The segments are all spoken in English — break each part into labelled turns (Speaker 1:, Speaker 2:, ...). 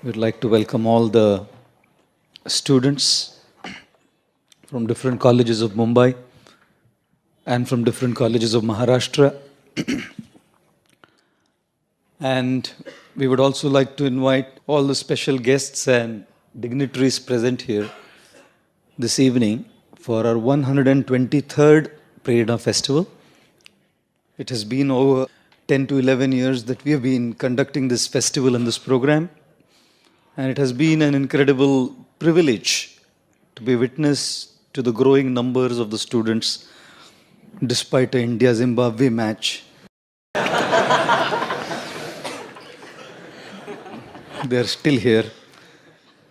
Speaker 1: We'd like to welcome all the students from different colleges of Mumbai and from different colleges of Maharashtra. And we would also like to invite all the special guests and dignitaries present here this evening for our 123rd Prerna Festival. It has been over 10 to 11 years that we have been conducting this festival and this program. And it has been an incredible privilege to be witness to the growing numbers of the students despite the India-Zimbabwe match. They are still here.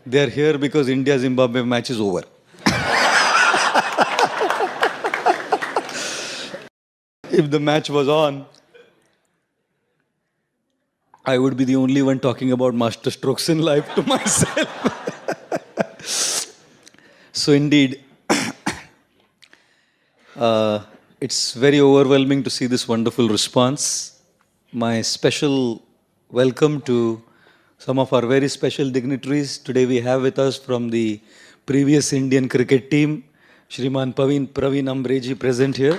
Speaker 1: They are here because India-Zimbabwe match is over. If the match was on, I would be the only one talking about master strokes in life to myself. So indeed, it's very overwhelming to see this wonderful response. My special welcome to some of our very special dignitaries. Today we have with us from the previous Indian cricket team, Shriman Praveen Ambreji present here.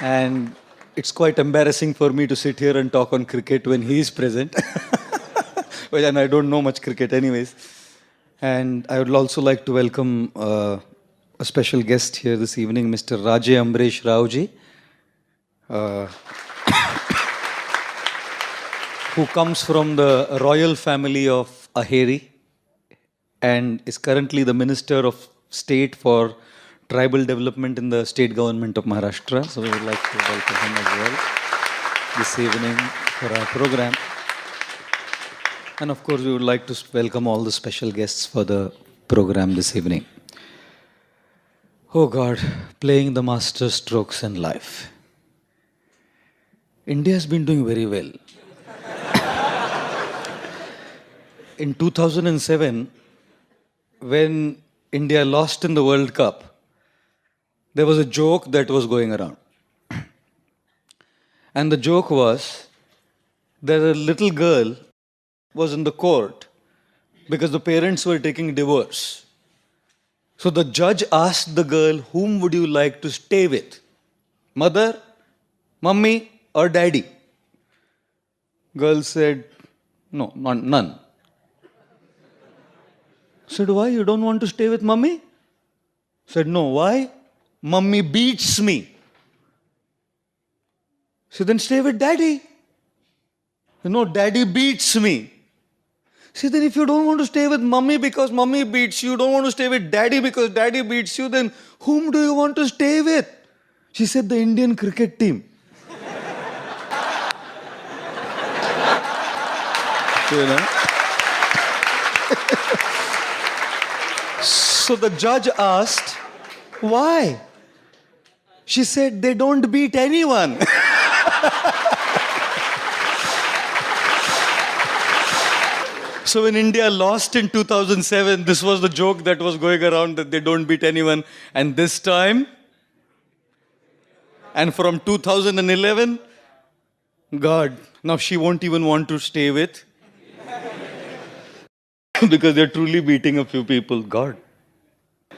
Speaker 1: And it's quite embarrassing for me to sit here and talk on cricket when he is present. Well, and I don't know much cricket anyways. And I would also like to welcome a special guest here this evening, Mr. Raje Amresh Raoji, who comes from the royal family of Aheri and is currently the Minister of State for Tribal Development in the State Government of Maharashtra. So we would like to welcome him as well this evening for our program. And of course, we would like to welcome all the special guests for the program this evening. Oh God, playing the master strokes in life. India has been doing very well. In 2007, when India lost in the World Cup, there was a joke that was going around. And the joke was that a little girl was in the court because the parents were taking divorce. So the judge asked the girl, whom would you like to stay with? Mother, mummy, or daddy? Girl said, no, none. Said, why? You don't want to stay with mummy? Said, no, why? Mummy beats me. So then stay with daddy. No, daddy beats me. See, then if you don't want to stay with mummy because mummy beats you, don't want to stay with daddy because daddy beats you, then whom do you want to stay with? She said, the Indian cricket team. You know? So the judge asked, why? She said, they don't beat anyone. So when India lost in 2007, this was the joke that was going around, that they don't beat anyone. And this time, and from 2011, God, now she won't even want to stay with. Because they're truly beating a few people. God.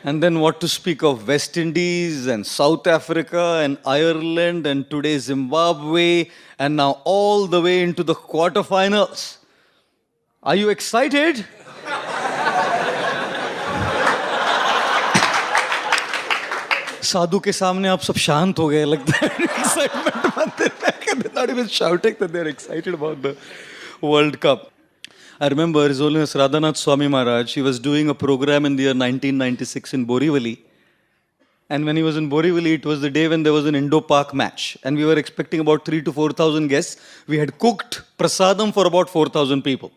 Speaker 1: And then what to speak of West Indies and South Africa and Ireland and today Zimbabwe and now all the way into the quarterfinals. Are you excited? Sadhu ke सामने आप सब शांत हो गए लगता है excitement they're not even shouting that they're excited about the World Cup. I remember His Holiness Radhanath Swami Maharaj, he was doing a program in the year 1996 in Borivali. And when he was in Borivali, it was the day when there was an Indo-Pak match. And we were expecting about 3,000 to 4,000 guests. We had cooked prasadam for about 4,000 people.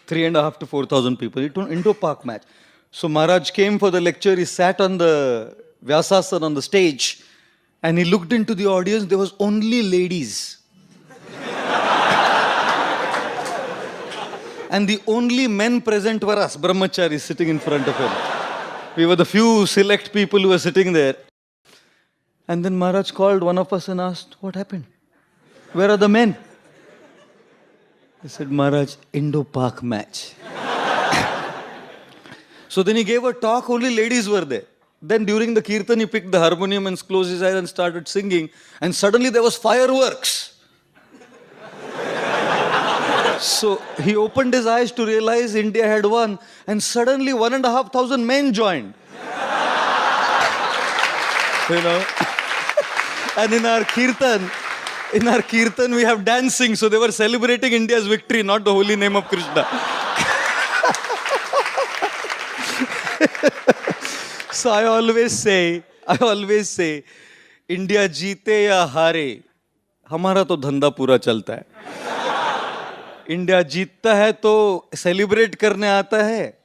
Speaker 1: 3,500 to 4,000 people. It was an Indo-Pak match. So Maharaj came for the lecture. He sat on the Vyasasana on the stage. And he looked into the audience. There was only ladies. And the only men present were us, brahmacharis, sitting in front of him. We were the few select people who were sitting there. And then Maharaj called one of us and asked, what happened? Where are the men? He said, Maharaj, Indo-Pak match. So then he gave a talk, only ladies were there. Then during the kirtan, he picked the harmonium and closed his eyes and started singing. And suddenly there was fireworks. So he opened his eyes to realize India had won. And suddenly 1,500 men joined. You know. And in our kirtan we have dancing. So they were celebrating India's victory, not the holy name of Krishna. So I always say, India जीते या हारे, हमारा तो धंधा पूरा चलता है. India जीतता है तो सेलिब्रेट करने आता है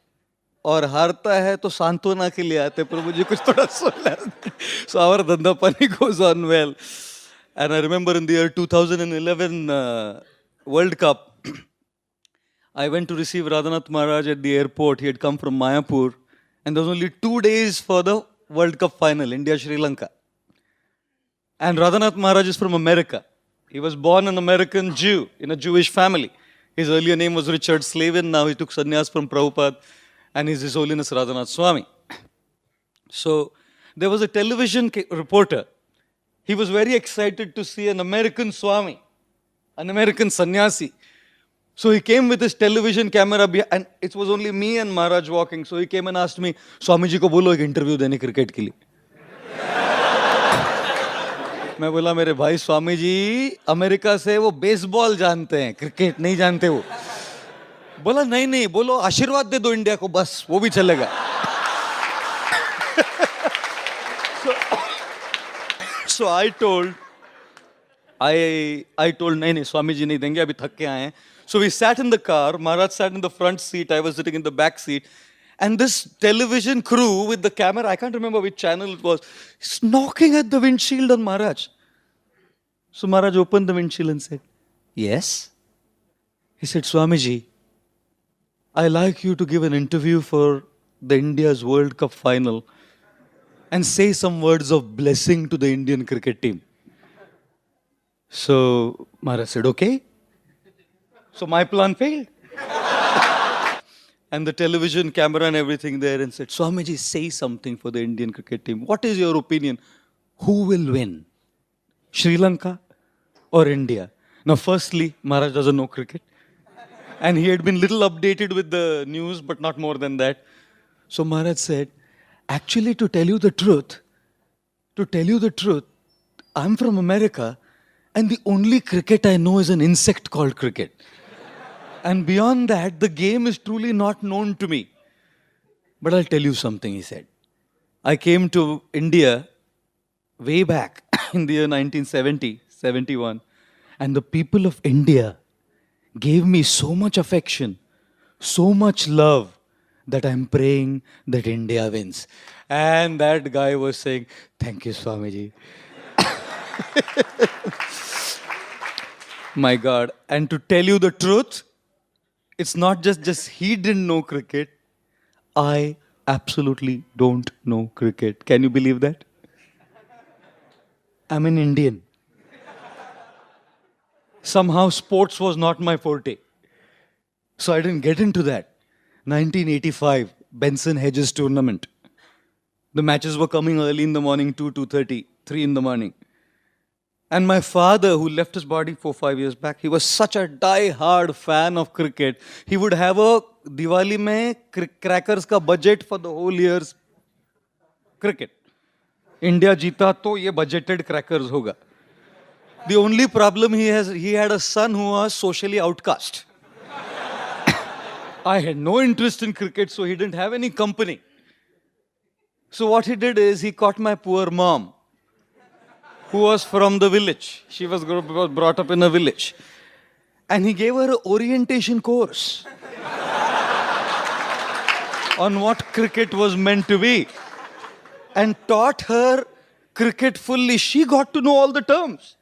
Speaker 1: और हारता है तो सांत्वना के लिए आते हैं. प्रभु जी कुछ थोड़ा सुन. So our धंधा पानी goes on well. And I remember in the year 2011 World Cup, I went to receive Radhanath Maharaj at the airport. He had come from Mayapur. And there was only 2 days for the World Cup final, India-Sri Lanka. And Radhanath Maharaj is from America. He was born an American Jew in a Jewish family. His earlier name was Richard Slavin. Now he took sannyas from Prabhupada. And he's His Holiness Radhanath Swami. So there was a television reporter. He was very excited to see an American Swami, an American sannyasi. So he came with his television camera and it was only me and Maharaj walking. So he came and asked me, Swami ji ko bolo ek interview dene cricket ke liye. मैं बोला मेरे भाई Swami ji America से वो baseball जानते हैं, cricket नहीं जानते वो. बोला नहीं नहीं, बोलो आशीर्वाद दे दो इंडिया को, बस वो भी चलेगा. So I told नहीं नहीं स्वामी जी नहीं देंगे, अभी थक के आए हैं. So we sat in the car, Maharaj sat in the front seat, I was sitting in the back seat. And this television crew with the camera, I can't remember which channel it was, is knocking at the windshield on Maharaj. So Maharaj opened the windshield and said, yes? He said, Swamiji, I like you to give an interview for the India's World Cup final and say some words of blessing to the Indian cricket team. So Maharaj said, okay. So my plan failed. And the television camera and everything there and said, Swamiji, say something for the Indian cricket team. What is your opinion? Who will win? Sri Lanka or India? Now firstly, Maharaj doesn't know cricket. And he had been little updated with the news, but not more than that. So Maharaj said, actually to tell you the truth, I'm from America and the only cricket I know is an insect called cricket. And beyond that, the game is truly not known to me. But I'll tell you something, he said. I came to India way back in the year 1970, 71. And the people of India gave me so much affection, so much love, that I'm praying that India wins. And that guy was saying, thank you, Swamiji. My God. And to tell you the truth, it's not just he didn't know cricket. I absolutely don't know cricket. Can you believe that? I'm an Indian. Somehow sports was not my forte. So I didn't get into that. 1985, Benson Hedges tournament. The matches were coming early in the morning, 2:30, 3 in the morning. And my father, who left his body 4-5 years back, he was such a die-hard fan of cricket. He would have a Diwali mein crackers ka budget for the whole year's cricket. India jeeta to ye budgeted crackers hoga. The only problem he had a son who was socially outcast. I had no interest in cricket, so he didn't have any company. So what he did is he caught my poor mom, who was from the village. She was brought up in a village. And he gave her an orientation course on what cricket was meant to be. And taught her cricket fully. She got to know all the terms.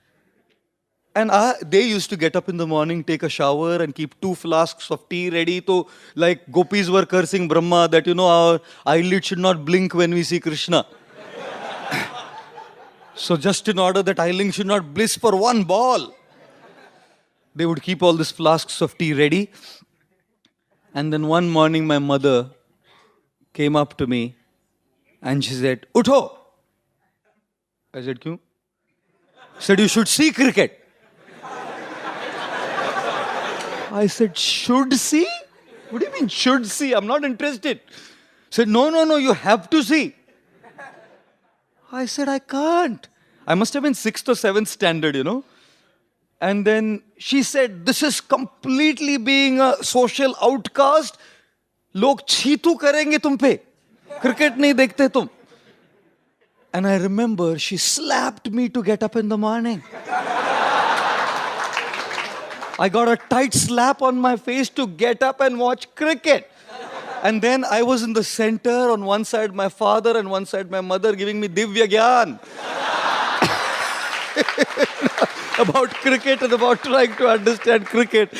Speaker 1: And they used to get up in the morning, take a shower and keep 2 flasks of tea ready. So like gopis were cursing Brahma that, our eyelids should not blink when we see Krishna. So just in order that Eiling should not bliss for one ball, they would keep all these flasks of tea ready. And then one morning my mother came up to me and she said, "Utho." I said, "Kyun?" She said, "You should see cricket." I said, "Should see? What do you mean, should see? I'm not interested." She said, No, you have to see." I said, "I can't." I must have been 6th or 7th standard, And then she said, "This is completely being a social outcast. Log cheetu karenge tum pe. Cricket nahi dekhte tum." And I remember she slapped me to get up in the morning. I got a tight slap on my face to get up and watch cricket. And then I was in the center, on one side my father and one side my mother giving me Divya Gyan about cricket and about trying to understand cricket.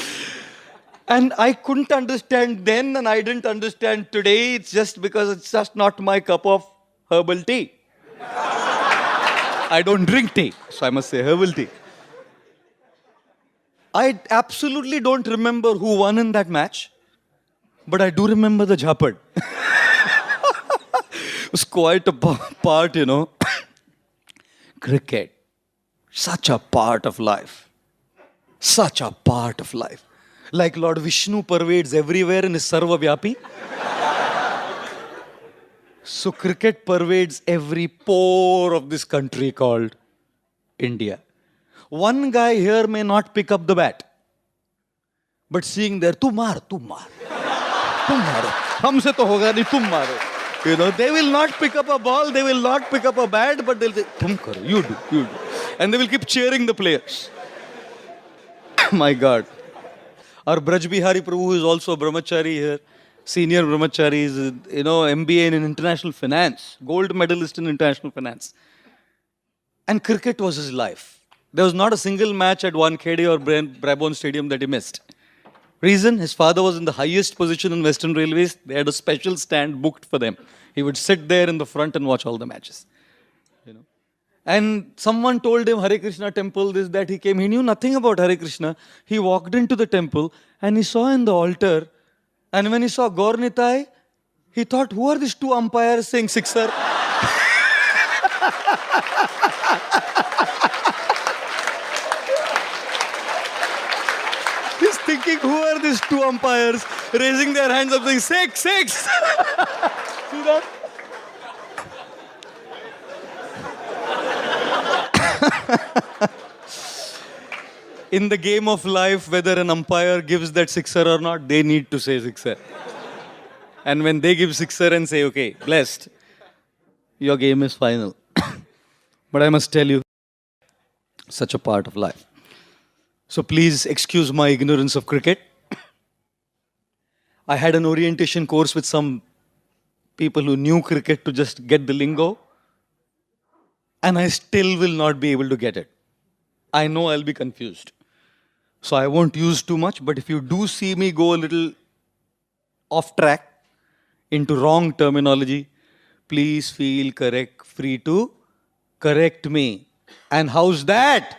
Speaker 1: And I couldn't understand then and I didn't understand today. It's just because it's just not my cup of herbal tea. I don't drink tea, so I must say herbal tea. I absolutely don't remember who won in that match, but I do remember the Jhapad. It was quite a part, Cricket. Such a part of life. Such a part of life. Like Lord Vishnu pervades everywhere and is Sarva Vyapi. So cricket pervades every pore of this country called India. One guy here may not pick up the bat, but seeing there, "Tu maar, humse to hoga nahi, tum maro." They will not pick up a ball, they will not pick up a bat, but they'll say, "Tum karo, you do. And they will keep cheering the players. My God. Our Braj Bihari Prabhu, who is also a brahmachari here, senior brahmachari, is, MBA in international finance, gold medalist in international finance. And cricket was his life. There was not a single match at Wankhede or Brabourne Stadium that he missed. Reason? His father was in the highest position in Western Railways. They had a special stand booked for them. He would sit there in the front and watch all the matches. And someone told him Hare Krishna temple, this, that. He came. He knew nothing about Hare Krishna. He walked into the temple and he saw in the altar. And when he saw Gaur Nitai, he thought, who are these two umpires saying sixer? He's thinking, who are these two umpires raising their hands up saying, six? See that? In the game of life, whether an umpire gives that sixer or not, they need to say sixer. And when they give sixer and say, okay, blessed, your game is final. But I must tell you, such a part of life. So please excuse my ignorance of cricket. I had an orientation course with some people who knew cricket to just get the lingo. And I still will not be able to get it. I know I'll be confused. So I won't use too much, but if you do see me go a little off track into wrong terminology, please feel free to correct me. And how's that?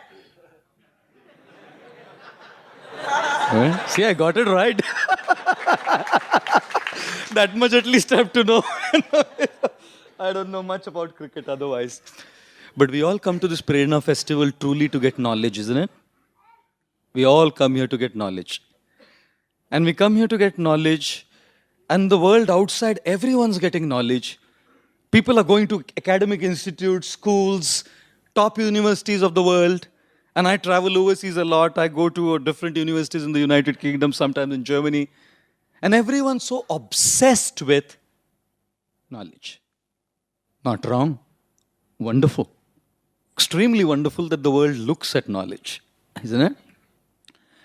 Speaker 1: See, I got it right. That much at least I have to know. I don't know much about cricket otherwise. But we all come to this Prerna festival truly to get knowledge, isn't it? We all come here to get knowledge. And we come here to get knowledge, and the world outside, everyone's getting knowledge. People are going to academic institutes, schools, top universities of the world. And I travel overseas a lot. I go to different universities in the United Kingdom, sometimes in Germany. And everyone's so obsessed with knowledge. Not wrong. Wonderful. Extremely wonderful that the world looks at knowledge, isn't it?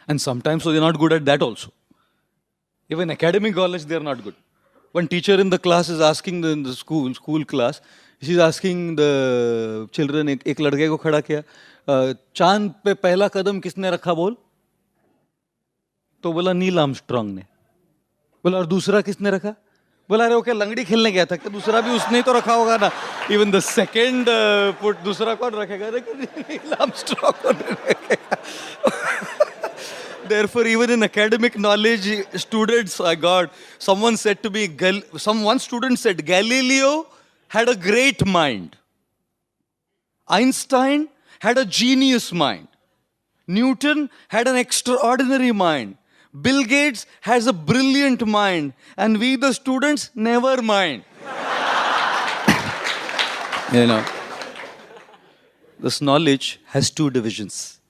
Speaker 1: And sometimes so they're not good at that also. Even academic knowledge, they're not good. One teacher in the class is asking in the school class, she's asking the children, एक लड़के को खड़ा किया, चांद पे पहला कदम किसने रखा बोल? तो बोला नील आर्मस्ट्रॉन्ग ने. बोला और दूसरा किसने रखा? बोला अरे ओके लंगड़ी खेलने गया था, क्या दूसरा भी उसने ही तो रखा होगा ना. इवन द सेकेंड पुट दूसरा कौन रखेगा? नील आर्मस्ट्रॉन्ग रखेगा. Therefore, even in academic knowledge, students, someone said to me, one student said, Galileo had a great mind. Einstein had a genius mind. Newton had an extraordinary mind. Bill Gates has a brilliant mind. And we, the students, never mind. You know, this knowledge has two divisions: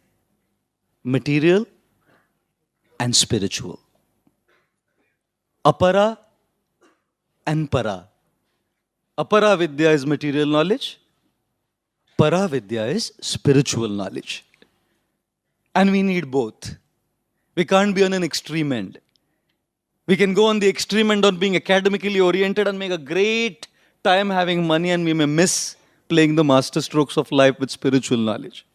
Speaker 1: material and spiritual. Apara and para. Apara Vidya is material knowledge. Para Vidya is spiritual knowledge. And we need both. We can't be on an extreme end. We can go on the extreme end on being academically oriented and make a great time having money, and we may miss playing the master strokes of life with spiritual knowledge.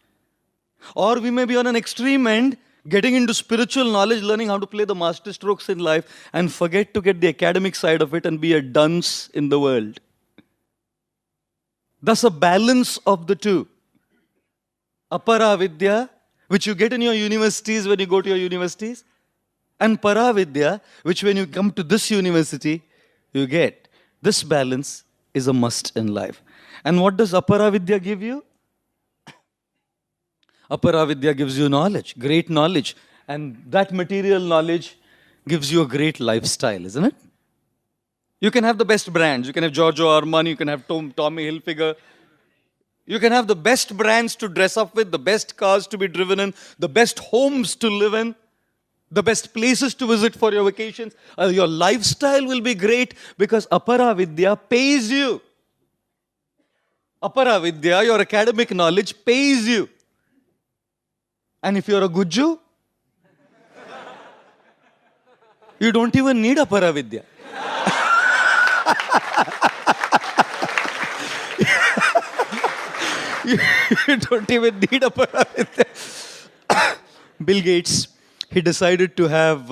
Speaker 1: Or we may be on an extreme end, getting into spiritual knowledge, learning how to play the master strokes in life, and forget to get the academic side of it and be a dunce in the world. Thus, a balance of the two. Apara Vidya, which you get in your universities when you go to your universities, and Para Vidya, which when you come to this university, you get. This balance is a must in life. And what does Apara Vidya give you? Apara Vidya gives you knowledge, great knowledge. And that material knowledge gives you a great lifestyle, isn't it? You can have the best brands. You can have Giorgio Armani, you can have Tommy Hilfiger. You can have the best brands to dress up with, the best cars to be driven in, the best homes to live in, the best places to visit for your vacations. Your lifestyle will be great because Apara Vidya pays you. Apara Vidya, your academic knowledge pays you. And if you're a Gujju, you don't even need Apara Vidya. You don't even need Apara Vidya. Bill Gates, he decided to have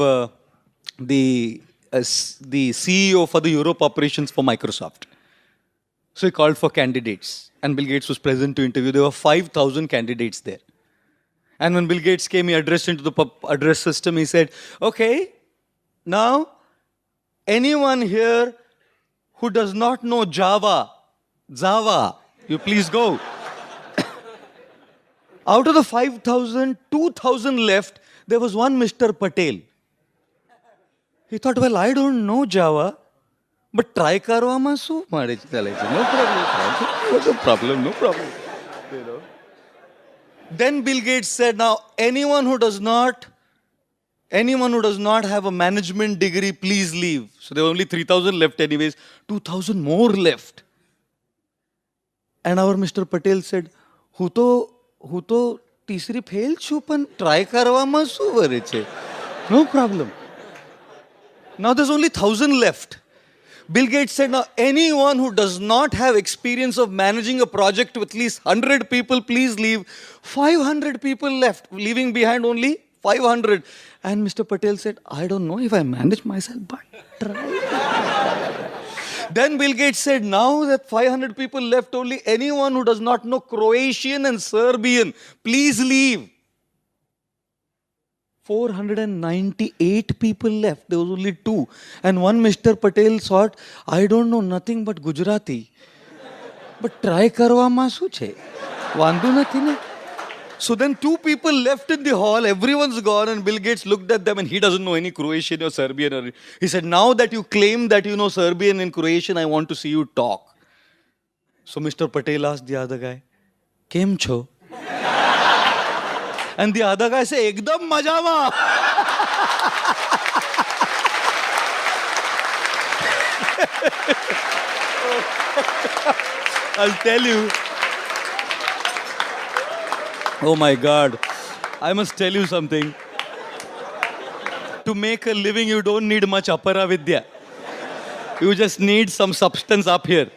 Speaker 1: the CEO for the Europe operations for Microsoft. So he called for candidates. And Bill Gates was present to interview. There were 5,000 candidates there. And when Bill Gates came, he addressed into the address system. He said, okay, now anyone here who does not know Java, you please go. Out of the 5,000, 2,000 left, there was one Mr. Patel. He thought, well, I don't know Java, but try karwa masu. No problem. You know. Then Bill Gates said, now anyone who does not have a management degree, please leave. So there were only 3,000 left anyways, 2,000 more left. And our Mr. Patel said, who to तीसरी fail छू पण try करवामा શું વરે છે? No problem. Now there's only 1,000 left. Bill Gates said, now anyone who does not have experience of managing a project with at least 100 people, please leave. 500 people left, leaving behind only 500. And Mr. Patel said, I don't know if I manage myself, but try. Then Bill Gates said, now that 500 people left, only anyone who does not know Croatian and Serbian, please leave. 498 people left. There was only 2. And one Mr. Patel thought, I don't know nothing but Gujarati. But try karwama શું છે? વાંધો નથી ને? So then 2 people left in the hall, everyone's gone, and Bill Gates looked at them and he doesn't know any Croatian or Serbian. He said, now that you claim that you know Serbian and Croatian, I want to see you talk. So Mr. Patel asked the other guy, કેમ છો? And the other guy said, ekdam majama. I'll tell you. Oh my God. I must tell you something. To make a living, you don't need much Apara Vidya. You just need some substance up here.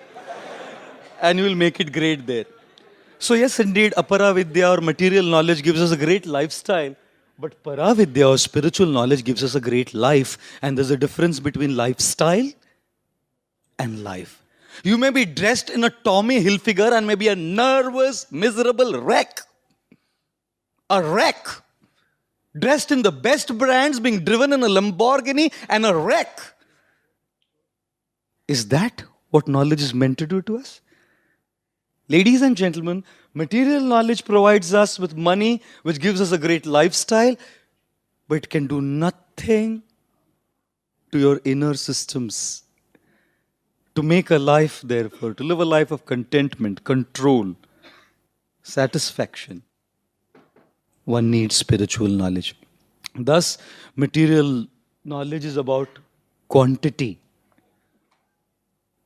Speaker 1: And you will make it great there. So yes, indeed, Apara Vidya or material knowledge gives us a great lifestyle. But Para Vidya or spiritual knowledge gives us a great life. And there's a difference between lifestyle and life. You may be dressed in a Tommy Hilfiger and may be a nervous, miserable wreck. A wreck. Dressed in the best brands, being driven in a Lamborghini and a wreck. Is that what knowledge is meant to do to us? Ladies and gentlemen, material knowledge provides us with money, which gives us a great lifestyle, but it can do nothing to your inner systems. To make a life, therefore, to live a life of contentment, control, satisfaction, one needs spiritual knowledge. Thus, material knowledge is about quantity.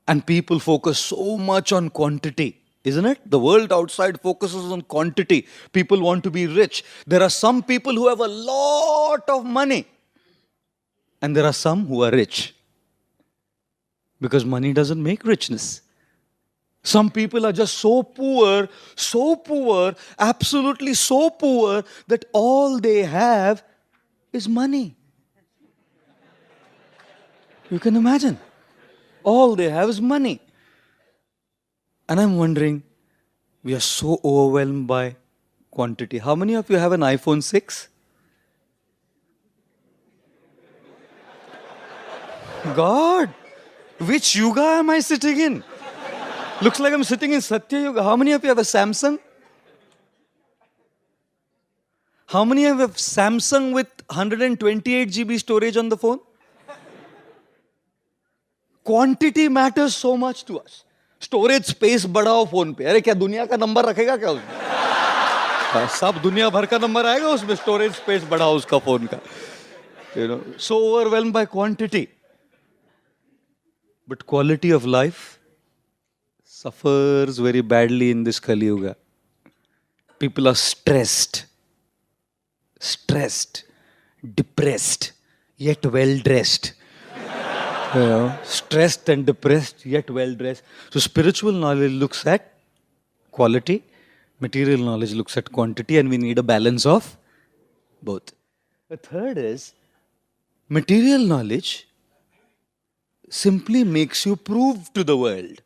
Speaker 1: And people focus so much on quantity, isn't it? The world outside focuses on quantity. People want to be rich. There are some people who have a lot of money. And there are some who are rich. Because money doesn't make richness. Some people are just so poor, absolutely so poor, that all they have is money. You can imagine. All they have is money. And I'm wondering, we are so overwhelmed by quantity. How many of you have an iPhone 6? God, which yuga am I sitting in? Looks like I'm sitting in Satya Yuga. How many of you have a Samsung? How many have a Samsung with 128 GB storage on the phone? Quantity matters so much to us. Storage space बढ़ाओ phone पे. अरे क्या दुनिया का number रखेगा क्या उसमें? सब दुनिया भर का नंबर आएगा उसमें. Storage space बढ़ाओ उसका फोन का. You know, so overwhelmed by quantity. But quality of life suffers very badly in this Kali Yuga. People are stressed, depressed, yet well dressed. Stressed and depressed, yet well dressed. So spiritual knowledge looks at quality, material knowledge looks at quantity, and we need a balance of both. The third is, material knowledge simply makes you prove to the world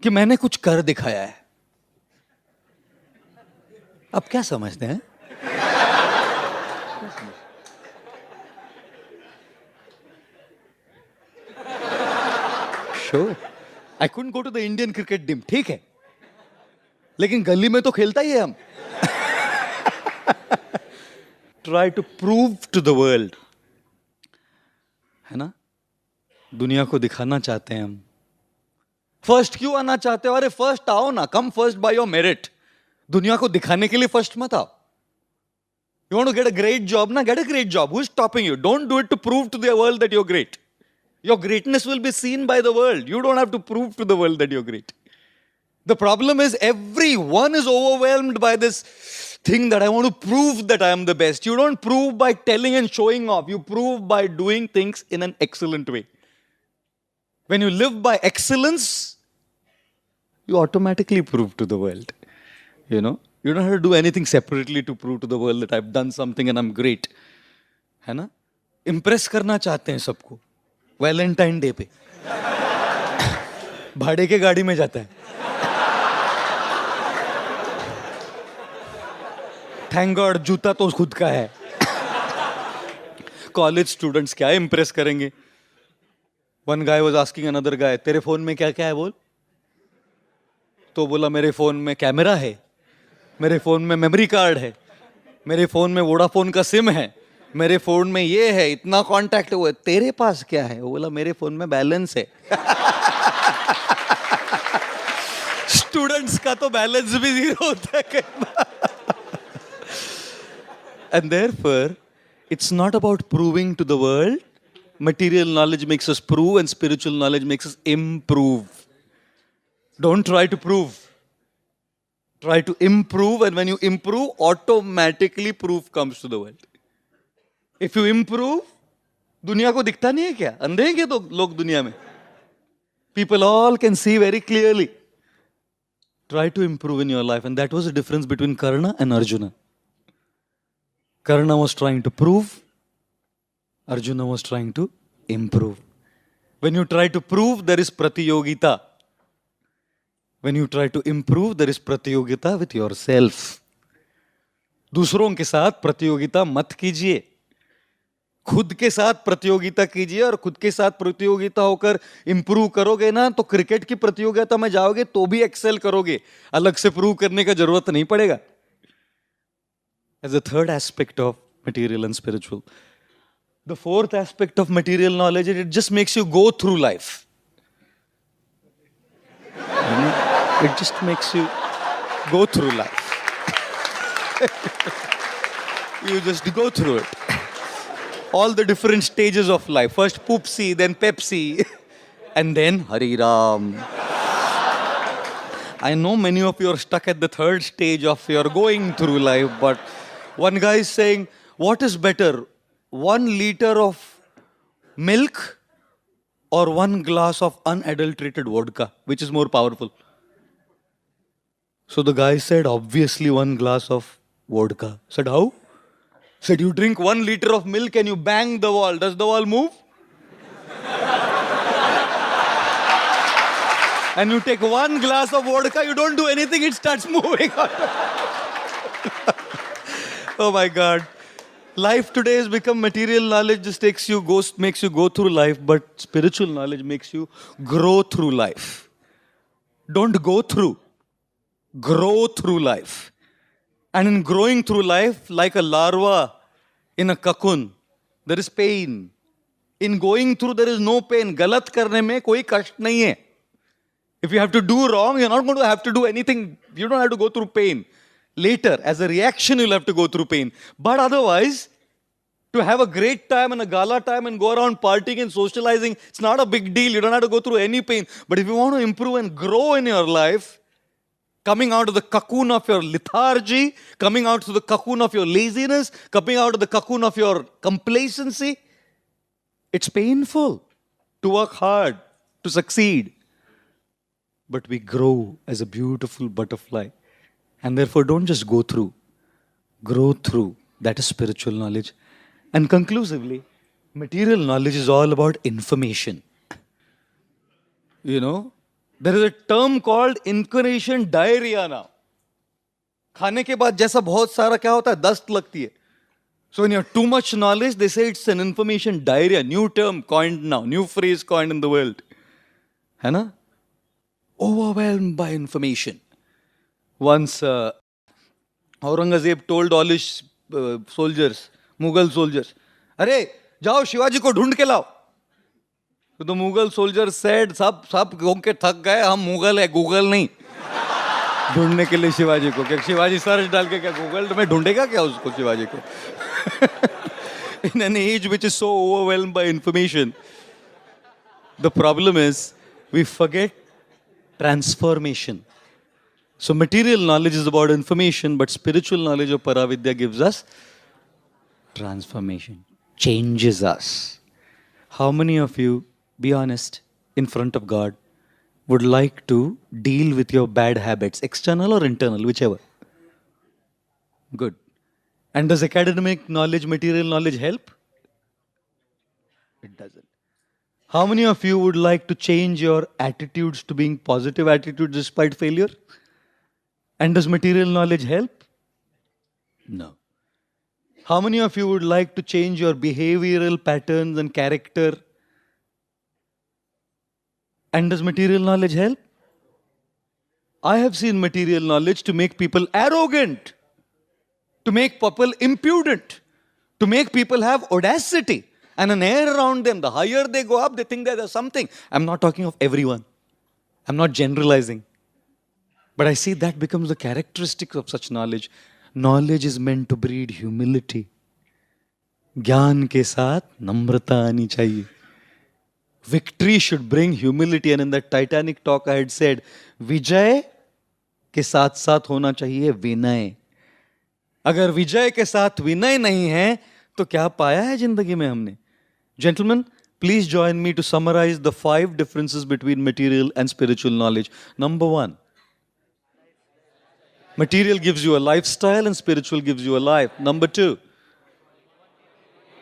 Speaker 1: कि मैंने कुछ कर दिखाया है. आप क्या समझते हैं? Sure. I couldn't go to the Indian cricket team. ठीक है. लेकिन गली में तो खेलता ही है हम. Try to prove to the world. है ना? दुनिया को दिखाना चाहते हैं हम. फर्स्ट क्यों आना चाहते हो? अरे फर्स्ट आओ ना. Come first by your merit. दुनिया को दिखाने के लिए फर्स्ट मत आओ. You want to get a great job? Na, get a great job. Who is stopping you? Don't do it to prove to the world that you're great. Your greatness will be seen by the world. You don't have to prove to the world that you're great. The problem is everyone is overwhelmed by this thing that I want to prove that I am the best. You don't prove by telling and showing off. You prove by doing things in an excellent way. When you live by excellence, you automatically prove to the world. You know? You don't have to do anything separately to prove to the world that I've done something and I'm great. है ना? Impress करना चाहते हैं सबको. Valentine day पे भाड़े के गाड़ी में जाता है. थैंक गॉड जूता तो खुद का है. कॉलेज स्टूडेंट्स क्या इंप्रेस करेंगे? One guy was asking another guy, तेरे फोन में क्या क्या है बोल. तो बोला मेरे फोन में कैमरा है, मेरे फोन में मेमोरी कार्ड है, मेरे फोन में वोडाफोन का सिम है, मेरे फोन में ये है, इतना कांटेक्ट हुआ है. तेरे पास क्या है? वो बोला मेरे फोन में बैलेंस है. स्टूडेंट्स का तो बैलेंस भी जीरो होता है कई बार. And therefore, it's not about proving to the world. Material knowledge makes us prove and spiritual knowledge makes us improve. Don't try to prove. Try to improve, and when you improve, automatically proof comes to the world. If you improve, दुनिया को दिखता नहीं है क्या? अंधे हैं क्या तो लोग दुनिया में? People all can see very clearly. Try to improve in your life, and that was the difference between Karna and Arjuna. Karna was trying to prove, Arjuna was trying to improve. When you try to prove, there is pratiyogita. When you try to improve, there is pratiyogita with yourself. दूसरों के साथ प्रतियोगिता मत कीजिए, खुद के साथ प्रतियोगिता कीजिए, और खुद के साथ प्रतियोगिता होकर इंप्रूव करोगे ना, तो क्रिकेट की प्रतियोगिता में जाओगे तो भी एक्सेल करोगे, अलग से प्रूव करने का जरूरत नहीं पड़ेगा. As a third aspect of material and spiritual, the fourth aspect of material knowledge is it just makes you go through life. It just makes you go through life. You just go through it. All the different stages of life. First Poopsie, then Pepsi, and then Hari Ram. I know many of you are stuck at the third stage of your going through life, but one guy is saying, what is better? 1 liter of milk or 1 glass of unadulterated vodka? Which is more powerful? So the guy said, obviously 1 glass of vodka. Said, how? Said, you drink 1 liter of milk and you bang the wall. Does the wall move? And you take 1 glass of vodka, you don't do anything, it starts moving. Oh my God. Life today has become material knowledge, just makes you go through life, but spiritual knowledge makes you grow through life. Don't go through. Grow through life. And in growing through life, like a larva in a cocoon, there is pain. In going through, there is no pain. Galat karne mein koi kasht nahi hai. If you have to do wrong, you're not going to have to do anything. You don't have to go through pain. Later, as a reaction, you'll have to go through pain. But otherwise, to have a great time and a gala time and go around partying and socializing, it's not a big deal. You don't have to go through any pain. But if you want to improve and grow in your life, coming out of the cocoon of your lethargy, coming out of the cocoon of your laziness, coming out of the cocoon of your complacency, it's painful to work hard, to succeed. But we grow as a beautiful butterfly. And therefore, don't just go through. Grow through. That is spiritual knowledge. And conclusively, material knowledge is all about information. You know, there is a term called incarnation diarrhea now. खाने के बाद जैसा बहुत सारा क्या होता है, दस्त लगती है. So when you have too much knowledge, they say it's an information diarrhea. New term coined now, new phrase coined in the world. है ना? Overwhelmed by information. Once Aurangzeb told all his soldiers, Mughal soldiers, अरे जाओ शिवाजी को ढूंढ के लाओ. So the Mughal soldiers said, सब घूम के थक गए, हम मुगल है, गूगल नहीं. ढूंढने के लिए शिवाजी को, क्या शिवाजी सर्च डाल के क्या गूगल में ढूंढेगा क्या उसको शिवाजी को? In an age which is so overwhelmed by information, the problem is we forget transformation. So material knowledge is about information, but spiritual knowledge of Paravidya gives us transformation, changes us. How many of you, be honest, in front of God, would like to deal with your bad habits, external or internal, whichever? Good. And does academic knowledge, material knowledge help? It doesn't. How many of you would like to change your attitudes to being positive attitudes despite failure? And does material knowledge help? No. How many of you would like to change your behavioral patterns and character? And does material knowledge help? I have seen material knowledge to make people arrogant, to make people impudent, to make people have audacity and an air around them. The higher they go up, they think that there's something. I'm not talking of everyone. I'm not generalizing. But I see that becomes the characteristics of such knowledge. Knowledge is meant to breed humility. ज्ञान के साथ नम्रता आनी चाहिए. Victory should bring humility. And in that Titanic talk I had said, विजय के साथ साथ होना चाहिए विनय. अगर विजय के साथ विनय नहीं है, तो क्या पाया है जिंदगी में हमने? Gentlemen, please join me to summarize the 5 differences between material and spiritual knowledge. Number 1. Material gives you a lifestyle and spiritual gives you a life. Number 2.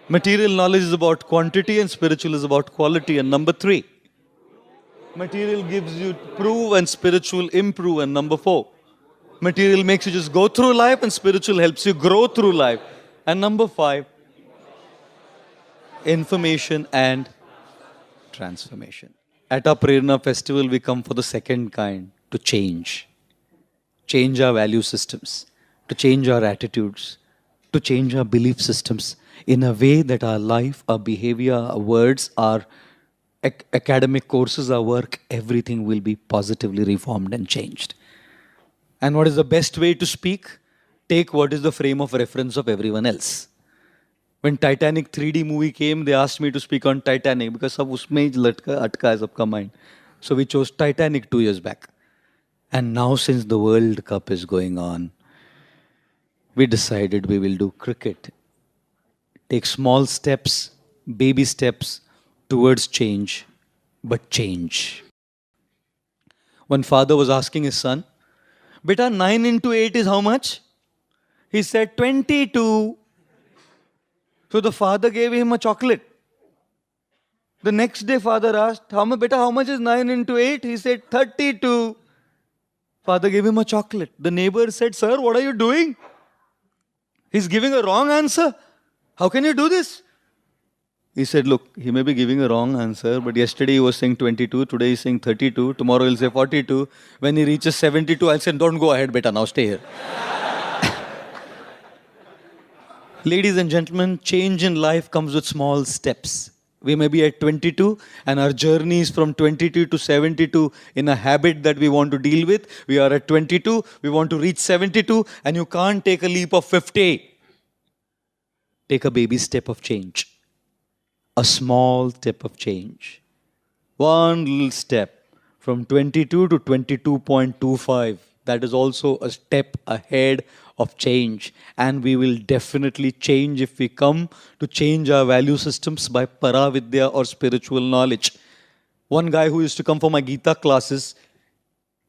Speaker 1: Material knowledge is about quantity and spiritual is about quality. And number 3, material gives you prove and spiritual improve. And number 4, material makes you just go through life and spiritual helps you grow through life. And number 5, information and transformation. At our Prerna festival, we come for the second kind, to change. Change our value systems, to change our attitudes, to change our belief systems in a way that our life, our behavior, our words, our academic courses, our work, everything will be positively reformed and changed. And what is the best way to speak? Take what is the frame of reference of everyone else. When Titanic 3D movie came, they asked me to speak on Titanic because sab usme hi atka hai sabka mind. So we chose Titanic 2 years back. And now since the World Cup is going on, we decided we will do cricket. Take small steps, baby steps towards change, but change. One father was asking his son, "Beta, 9 into 8 is how much?" He said, 22. So the father gave him a chocolate. The next day father asked, "Beta, how much is 9 into 8? He said, 32. Father gave him a chocolate. The neighbor said, "Sir, what are you doing? He's giving a wrong answer. How can you do this?" He said, "Look, he may be giving a wrong answer, but yesterday he was saying 22, today he's saying 32, tomorrow he'll say 42. When he reaches 72, I'll say, don't go ahead, beta, now stay here." Ladies and gentlemen, change in life comes with small steps. We may be at 22 and our journey is from 22 to 72 in a habit that we want to deal with. We are at 22, we want to reach 72 and you can't take a leap of 50. Take a baby step of change. A small step of change. One little step from 22 to 22.25. That is also a step ahead of change. And we will definitely change if we come to change our value systems by Paravidya or spiritual knowledge. One guy who used to come for my Gita classes,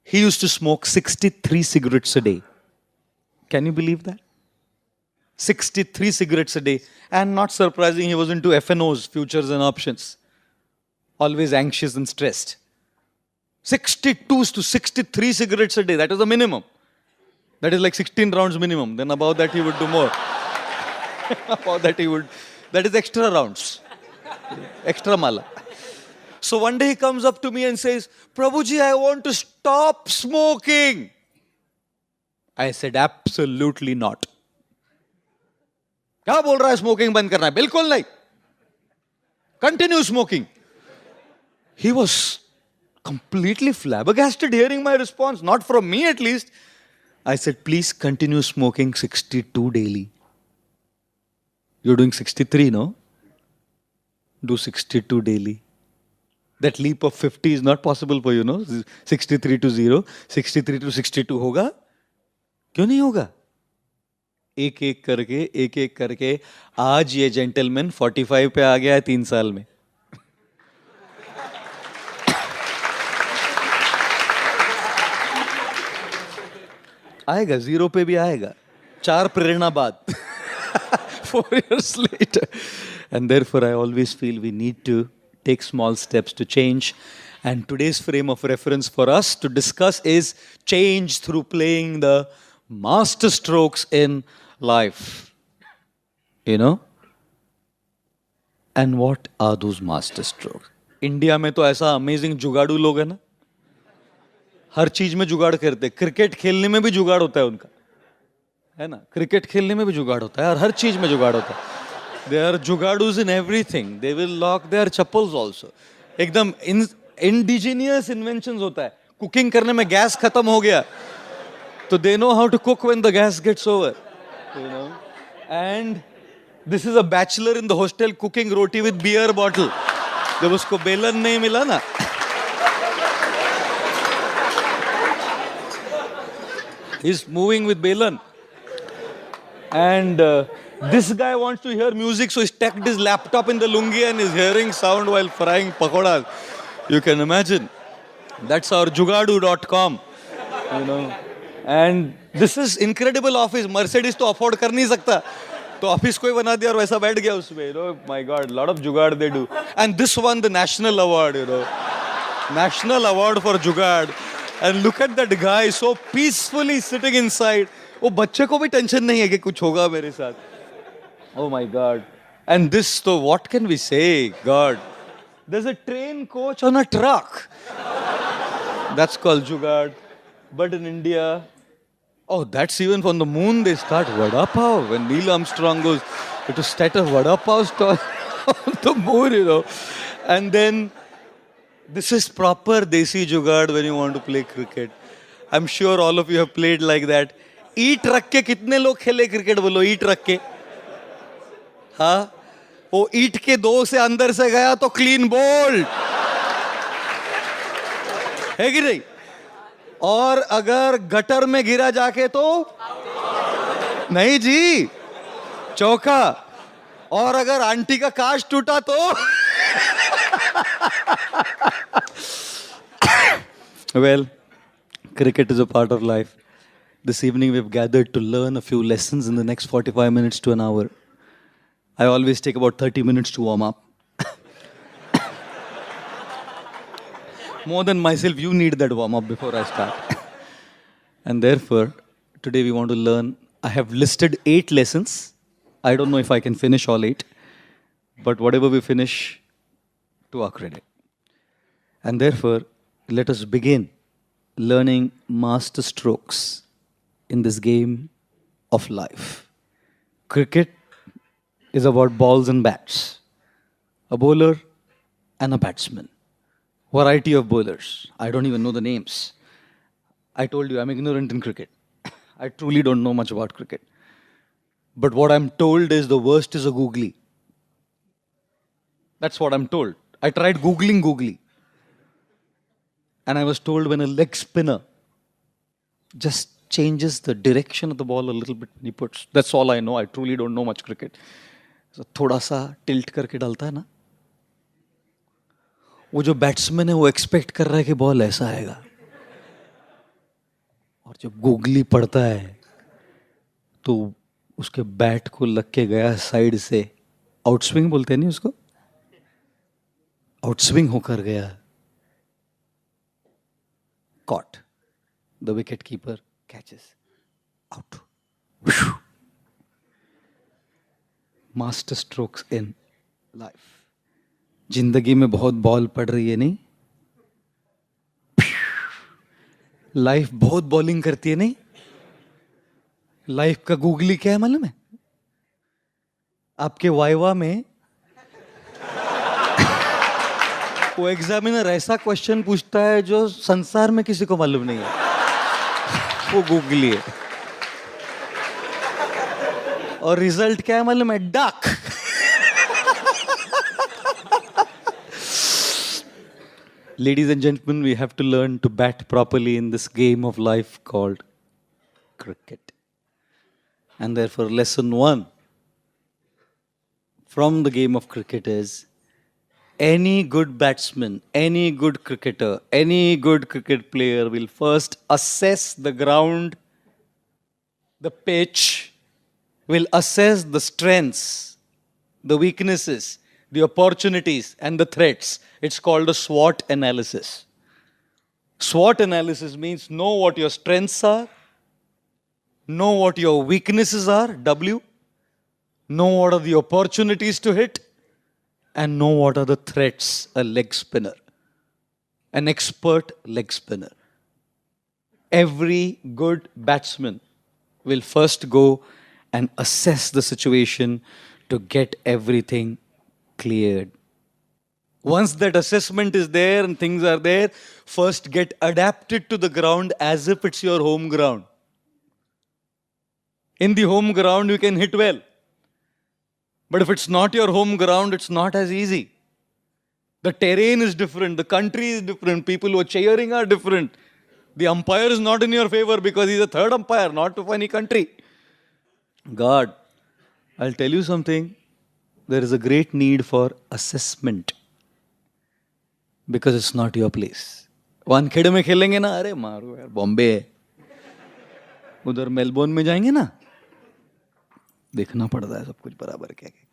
Speaker 1: he used to smoke 63 cigarettes a day. Can you believe that? 63 cigarettes a day. And not surprising, he was into FNOs, futures and options. Always anxious and stressed. 62 to 63 cigarettes a day, that is the minimum. That is like 16 rounds minimum. Then above that he would do more. Above that he would, that is extra rounds. Extra mala. So one day he comes up to me and says, "Prabhuji, I want to stop smoking." I said, "Absolutely not." क्या बोल रहा है smoking बंद करना है? बिल्कुल नहीं. Continue smoking. He was completely flabbergasted hearing my response, not from me at least. I said, "Please continue smoking 62 daily. You're doing 63, no? Do 62 daily. That leap of 50 is not possible for you, no? 63 to 0, 63 to 62 होगा? क्यों नहीं होगा? एक एक करके आज ये gentleman 45 पे आ गया है 3 साल में. आएगा, 0 पे भी आएगा. 4 प्रेरणा बाद. 4 years later. And therefore I always feel we need to take small steps to change. And today's frame of reference for us to discuss is change through playing the master strokes in life. You know? And what are those master strokes? India में तो ऐसा amazing जुगाड़ू लोग है ना, हर चीज में जुगाड़ करते. क्रिकेट खेलने में भी जुगाड़ होता है उनका, है ना? क्रिकेट खेलने में भी जुगाड़ होता है और हर चीज में जुगाड़ होता है. They are जुगाड़ूज in everything. They will lock their chappals also. एकदम indigenous inventions होता है. कुकिंग करने में गैस खत्म हो गया तो they know how to cook when the gas gets over. You know? And this is a bachelor in the hostel cooking roti with beer bottle. जब उसको बेलन नहीं मिला ना, he's moving with belan. And this guy wants to hear music, so he stuck his laptop in the lungi and is hearing sound while frying pakoras. You can imagine. That's our jugadu.com. You know. And this is incredible office. Mercedes to afford kar nahi sakta. तो office को ही बना दिया और वैसा बैठ गया उसमें, my God, lot of jugaad they do, and this one the national award, national award for jugaad, and look at that guy so peacefully sitting inside. वो बच्चे को भी टेंशन नहीं है कि कुछ होगा मेरे साथ. Oh my God. And this, so what can we say? God. There's a train coach on a truck. That's called Jugaad. But in India, oh, that's even from the moon they start Vada Pav. When Neil Armstrong goes to start a Vada Pav stall on the moon, And then, this is proper Desi Jugaad when you want to play cricket. I'm sure all of you have played like that. Eat रख के कितने लोग खेले cricket बोलो, ईट रख के. हाँ, वो ईट के 2 से अंदर से गया तो क्लीन बोल्ड है कि नहीं, और अगर गटर में गिरा जाके तो नहीं जी, चौका, और अगर आंटी का कांच टूटा तो well, cricket is a part of life. This evening we've gathered to learn a few lessons in the next 45 minutes to an hour. I always take about 30 minutes to warm up. More than myself, you need that warm up before I start. And therefore, today we want to learn. I have listed 8 lessons. I don't know if I can finish all 8. But whatever we finish, to our credit. And therefore, let us begin learning master strokes in this game of life. Cricket is about balls and bats. A bowler and a batsman. Variety of bowlers. I don't even know the names. I told you I'm ignorant in cricket. I truly don't know much about cricket. But what I'm told is the worst is a googly. That's what I'm told. I tried googling googly. And I was told when a leg spinner just changes the direction of the ball a little bit when he puts. That's all I know. I truly don't know much cricket. So थोड़ा सा tilt करके डालता है ना, वो जो batsman है वो एक्सपेक्ट कर रहा है कि बॉल ऐसा आएगा, और जब गोगली पड़ता है तो उसके बैट को लग के गया साइड से, आउटस्विंग बोलते हैं नहीं उसको, आउटस्विंग होकर गया, caught. The wicket keeper catches. Out. Master strokes in life. जिंदगी में बहुत बॉल पड़ रही है नहीं, लाइफ बहुत बॉलिंग करती है नहीं. लाइफ का गूगली क्या है मालूम है? आपके वाइवा में वो एग्जामिनर ऐसा क्वेश्चन पूछता है जो संसार में किसी को मालूम नहीं है, वो गूगली है. और रिजल्ट क्या है मालूम है? Duck. Ladies and gentlemen, we have to learn to bat properly in this game of life called cricket. And therefore, lesson 1 from the game of cricket is, any good batsman, any good cricketer, any good cricket player will first assess the ground, the pitch, will assess the strengths, the weaknesses, the opportunities and the threats. It's called a SWOT analysis. SWOT analysis means know what your strengths are, know what your weaknesses are, W, know what are the opportunities to hit, and know what are the threats, a leg spinner, an expert leg spinner. Every good batsman will first go and assess the situation to get everything cleared. Once that assessment is there and things are there, first get adapted to the ground as if it's your home ground. In the home ground, you can hit well. But if it's not your home ground, it's not as easy. The terrain is different, the country is different, people who are cheering are different. The umpire is not in your favor because he's a third umpire, not of any country. God, I'll tell you something. There is a great need for assessment because it's not your place. Wankhede में खेलेंगे ना, अरे मारो यार, बॉम्बे है. उधर Melbourne में जाएंगे ना, देखना पड़ता है सब कुछ बराबर क्या क्या.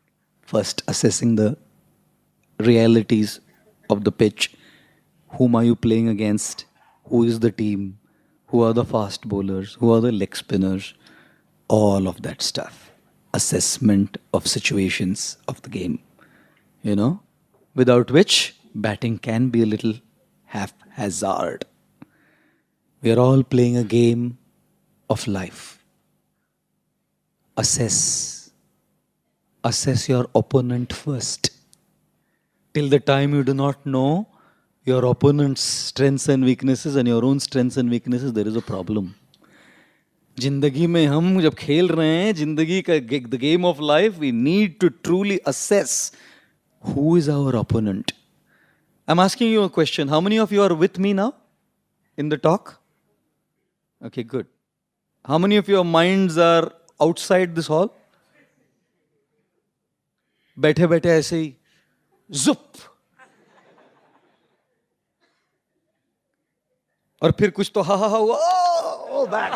Speaker 1: First assessing the realities of the pitch. Whom are you playing against? Who is the team? Who are the fast bowlers? Who are the leg spinners? All of that stuff. Assessment of situations of the game. You know, without which batting can be a little haphazard. We are all playing a game of life. Assess your opponent first. Till the time you do not know your opponent's strengths and weaknesses and your own strengths and weaknesses, there is a problem. जिंदगी में हम जब खेल रहे हैं जिंदगी का the game of life, we need to truly assess who is our opponent. I'm asking you a question. How many of you are with me now in the talk? Okay, good. How many of your minds are outside this hall? बैठे बैठे ऐसे ही जुप और फिर कुछ तो हा हुआ back.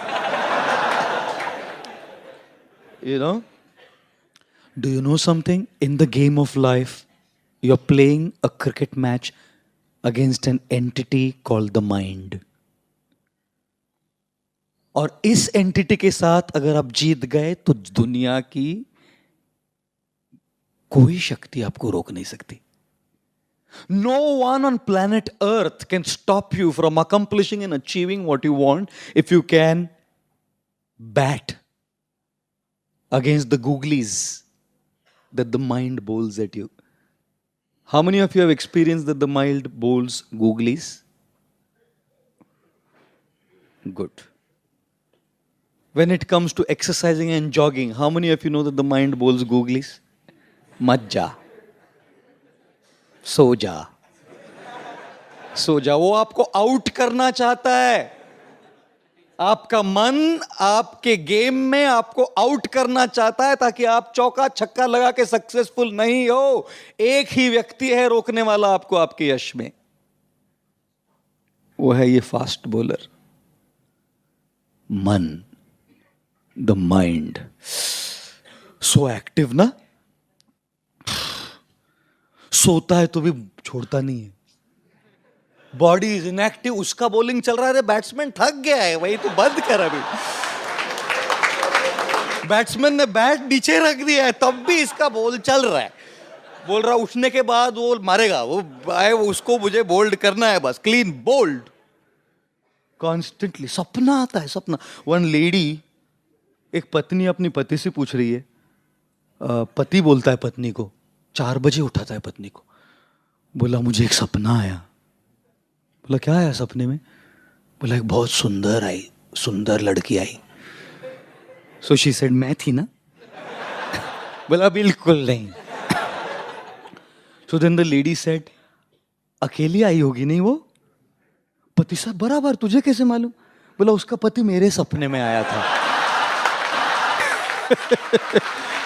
Speaker 1: You know, do you know something? In the game of life, you're playing a cricket match against an entity called the mind. और इस एंटिटी के साथ अगर आप जीत गए तो दुनिया की कोई शक्ति आपको रोक नहीं सकती. No one on planet Earth can stop you from accomplishing and achieving what you want if you can bat against the googlies that the mind bowls at you. How many of you have experienced that the mind bowls googlies? Good. When it comes to exercising and jogging, how many of you know that the mind bowls googlies? मत जा, सो जा, सो जा. वो आपको out करना चाहता है. आपका मन आपके गेम में आपको आउट करना चाहता है ताकि आप चौका छक्का लगा के सक्सेसफुल नहीं हो. एक ही व्यक्ति है रोकने वाला आपको आपके यश में, वो है ये फास्ट बॉलर, मन, द माइंड. सो एक्टिव ना, सोता है तो भी छोड़ता नहीं है. Body is inactive. उसका बॉलिंग चल रहा है, बैट्समैन थक गया है, वही तो बंद कर. अभी बैट्समैन ने बैट नीचे रख दिया है तब भी इसका बॉल चल रहा है. बोल रहा उठने के बाद वो मारेगा, वो आए उसको मुझे बोल्ड करना है बस, क्लीन बोल्ड. कॉन्स्टेंटली सपना आता है, सपना. वन लेडी, एक पत्नी अपनी पति से पूछ रही है. पति बोलता है पत्नी को, 4 बजे उठाता है पत्नी को, बोला मुझे एक सपना आया. बोला क्या आया सपने में? बोला एक बहुत सुंदर लड़की आई. सो शी सेड मैं थी ना? बोला बिल्कुल नहीं. So then the lady said अकेली आई होगी नहीं वो? पति साहब बराबर, तुझे कैसे मालूम? बोला उसका पति मेरे सपने में आया था.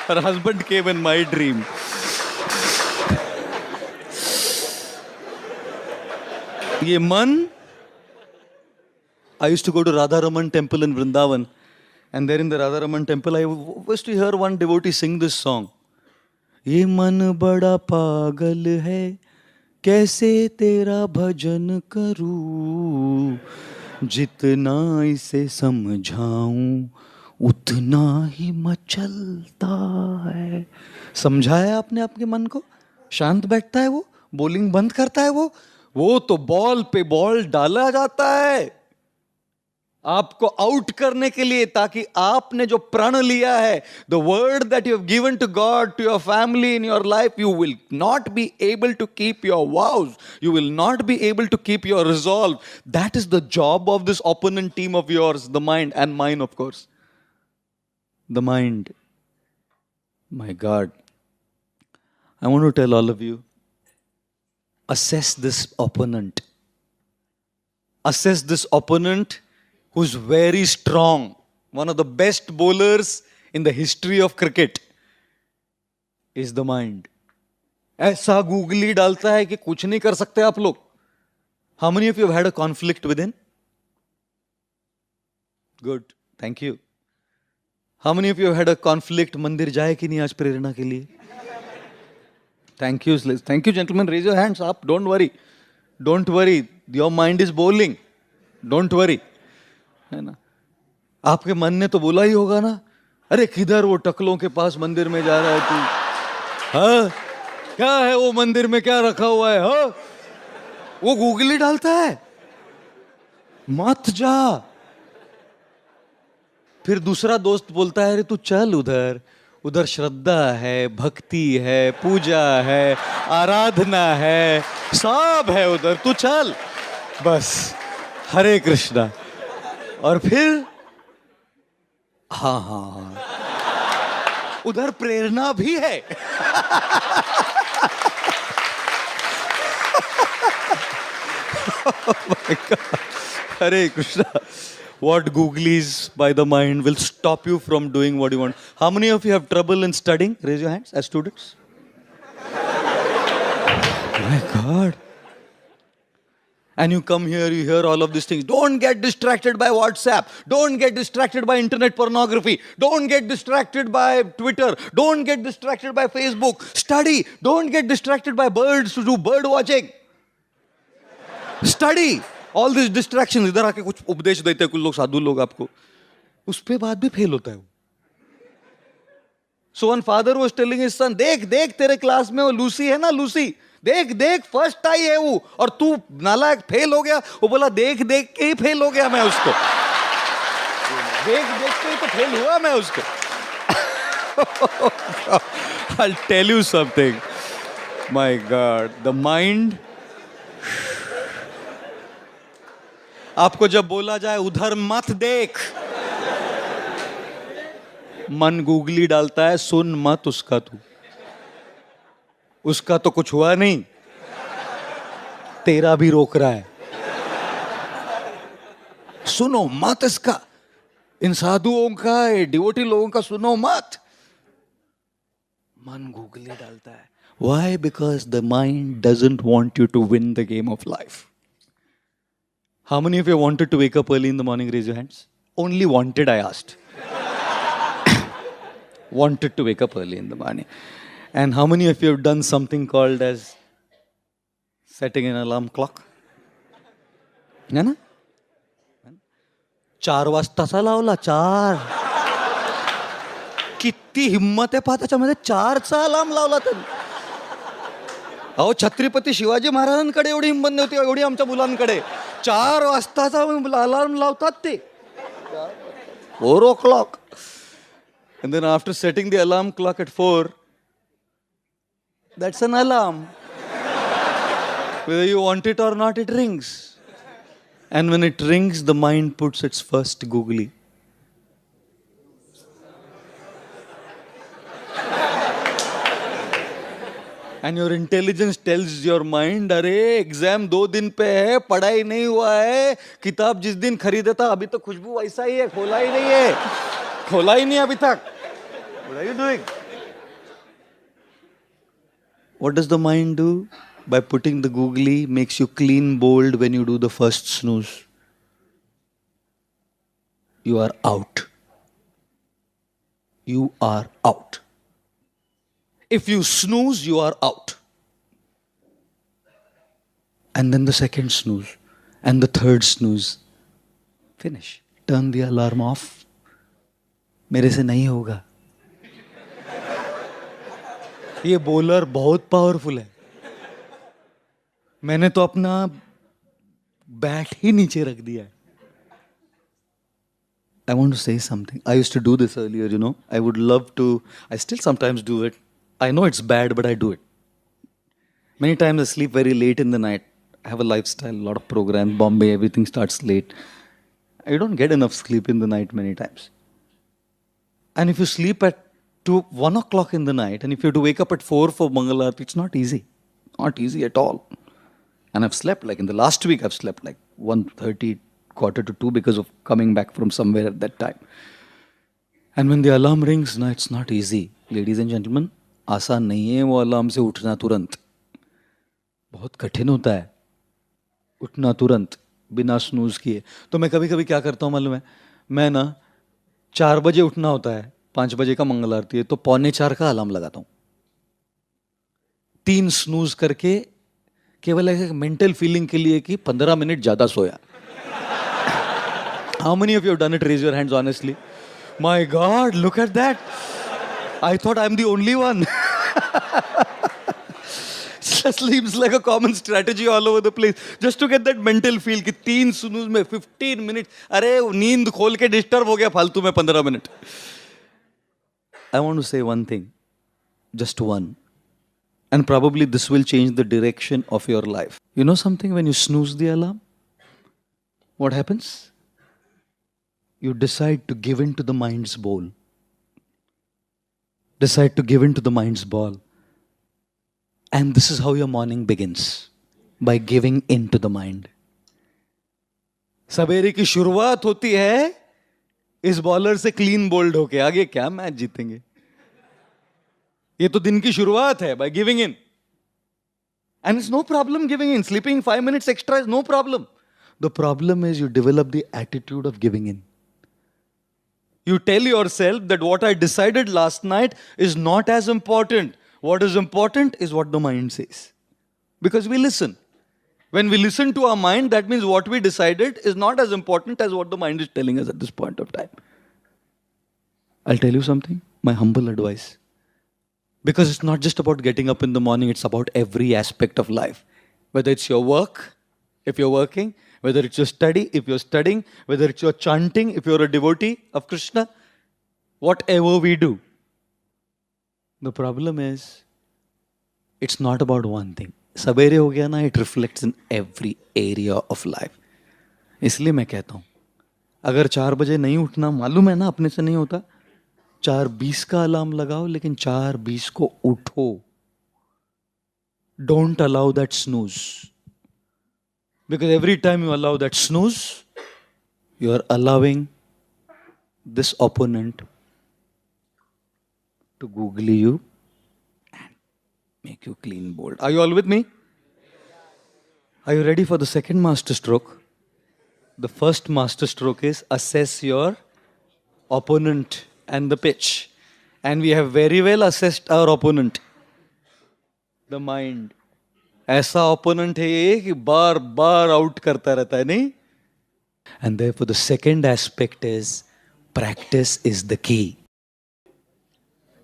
Speaker 1: Her husband came in my dream. ये मन. I used to go to Radha Raman temple in Vrindavan, and there in the Radha Raman temple I used to hear one devotee sing this song. ये मन बड़ा पागल है, कैसे तेरा भजन करूं, जितना इसे समझाऊं उतना ही मचलता है. समझाया आपने आपके मन को? शांत बैठता है वो, बॉलिंग बंद करता है वो तो बॉल पे बॉल डाला जाता है आपको आउट करने के लिए, ताकि आपने जो प्रण लिया है, the word that you have given to God, to your family, in your life, you will not be able to keep your vows, you will not be able to keep your resolve. That is the job of this opponent team of yours, the mind and mine of course. The mind. My God. I want to tell all of you, assess this opponent. Assess this opponent who's very strong. One of the best bowlers in the history of cricket is the mind. ऐसा googly डालता है कि कुछ नहीं कर सकते आप लोग. How many of you have had a conflict within? Good. Thank you. How many of you have had a conflict? मंदिर जाए कि नहीं आज प्रेरणा के लिए? Thank you, gentlemen. Raise your hands up. Don't worry. Your mind is bowling. Don't worry. है ना? आपके मन ने तो बोला ही होगा ना, अरे किधर वो टकलों के पास मंदिर में जा रहा है तू? हाँ, क्या है वो मंदिर में, क्या रखा हुआ है? हाँ, वो गूगली डालता है, मत जा। फिर दूसरा दोस्त बोलता है, अरे तू चल उधर श्रद्धा है, भक्ति है, पूजा है, आराधना है, सब है उधर, तू चल बस, हरे कृष्णा। और फिर हाँ, उधर प्रेरणा भी है। Oh my God. Hare Krishna. What googlies by the mind will stop you from doing what you want? How many of you have trouble in studying? Raise your hands as students. My God. And you come here, you hear all of these things. Don't get distracted by WhatsApp. Don't get distracted by internet pornography. Don't get distracted by Twitter. Don't get distracted by Facebook. Study. Don't get distracted by birds to do bird watching. Study. All these distractions. इधर आके कुछ उपदेश देते हैं कुछ लोग, साधु लोग आपको, उस पे बाद भी फेल होता है वो। So one father was telling his son, देख तेरे क्लास में वो लूसी है ना, लूसी, देख फर्स्ट आई है वो, और तू नालायक फेल हो गया। वो बोला देख के ही फेल हो गया मैं उसको, देख के ही तो फेल हुआ मैं उसको। I'll tell you something. My God, the mind. आपको जब बोला जाए उधर मत देख, मन गूगली डालता है, सुन मत उसका, तू उसका तो कुछ हुआ नहीं, तेरा भी रोक रहा है, सुनो मत इसका, इन साधुओं का, डिवोटी लोगों का सुनो मत। मन गूगली डालता है। Why? Because the mind doesn't want you to win the game of life. How many of you wanted to wake up early in the morning? Raise your hands. Only wanted, I asked. Wanted to wake up early in the morning. And how many of you have done something called as setting an alarm clock? है ना? 4 वाजताचा लावला, 4. किती हिम्मत आहे पहा त्याच्यामध्ये, 4चा alarm लावला त्यांनी. अहो छत्रपती शिवाजी महाराजांकडे एवढी हिंमत नव्हती, एवढी आमच्या मुलांकडे. 4 वाजताचा अलार्म लावतात ते, 4 o'clock. And then after setting the alarm clock at 4, that's an alarm. Whether you want it or not, it rings. And when it rings, the mind puts its first googly. And your intelligence tells your mind, अरे exam 2 दिन पे है, पढ़ाई नहीं हुआ है, किताब जिस दिन खरीदा था अभी तो खुशबू वैसा ही है, खोला ही नहीं अभी तक. What are you doing? What does the mind do? By putting the googly, makes you clean bold when you do the first snooze. You are out. You are out. If you snooze, you are out. And then the second snooze. And the third snooze. Finish. Turn the alarm off. मेरे से नहीं होगा. ये bowler बहुत powerful है. मैंने तो अपना बैट ही नीचे रख दिया है. I want to say something. I used to do this earlier, you know. I would love to, I still sometimes do it. I know it's bad, but I do it. Many times I sleep very late in the night. I have a lifestyle, a lot of programs, Bombay, everything starts late. I don't get enough sleep in the night many times. And if you sleep at 1 o'clock in the night, and if you have to wake up at 4 for Mangal Aarti, it's not easy. Not easy at all. And I've slept, like in the last week, I've slept like 1:30, 1:45 because of coming back from somewhere at that time. And when the alarm rings, no, it's not easy. Ladies and gentlemen, आसान नहीं है वो alarm से उठना तुरंत. बहुत कठिन होता है उठना तुरंत बिना स्नूज किए. तो मैं कभी कभी क्या करता हूँ मालूम है, मैं ना 4 बजे उठना होता है, 5 बजे का मंगल आरती है, तो 3:45 का अलार्म लगाता हूं। 3 स्नूज करके केवल एक मेंटल फीलिंग के लिए कि 15 मिनट ज्यादा सोया। How many of you have done it? Raise your hands honestly. My God, look at that. I thought I'm the only one. Seems like a common strategy all over the place. Just to get that mental feel कि 3 snooze में 15 minutes. अरे नींद खोल के disturb हो गया फालतू में 15 minute. I want to say one thing. Just one. And probably this will change the direction of your life. You know something? When you snooze the alarm, what happens? You decide to give in to the mind's bowl. Decide to give in to the mind's ball. And this is how your morning begins. By giving in to the mind. सवेरे की शुरुआत होती है इस bowler से clean bowled होके, आगे क्या मैच जीतेंगे। ये तो दिन की शुरुआत है, by giving in. And it's no problem giving in. Sleeping 5 minutes extra is no problem. The problem is you develop the attitude of giving in. You tell yourself that what I decided last night is not as important. What is important is what the mind says. Because we listen. When we listen to our mind, that means what we decided is not as important as what the mind is telling us at this point of time. I'll tell you something, my humble advice. Because it's not just about getting up in the morning, it's about every aspect of life. Whether it's your work, if you're working, whether it's your study, if you're studying, whether it's your chanting, if you're a devotee of Krishna, whatever we do. The problem is, it's not about one thing. सवेरे हो गया ना, it reflects in every area of life. इसलिए मैं कहता हूँ, अगर 4 बजे नहीं उठना, मालूम है ना अपने से नहीं होता, 4:20 का अलार्म लगाओ, लेकिन 4:20 को उठो. Don't allow that snooze. Because every time you allow that snooze, you are allowing this opponent to googly you and make you clean bold. Are you all with me? Are you ready for the second master stroke? The first master stroke is assess your opponent and the pitch. And we have very well assessed our opponent. The mind. ऐसा opponent है ये कि बार बार out करता रहता है, नहीं? And therefore the second aspect is practice is the key.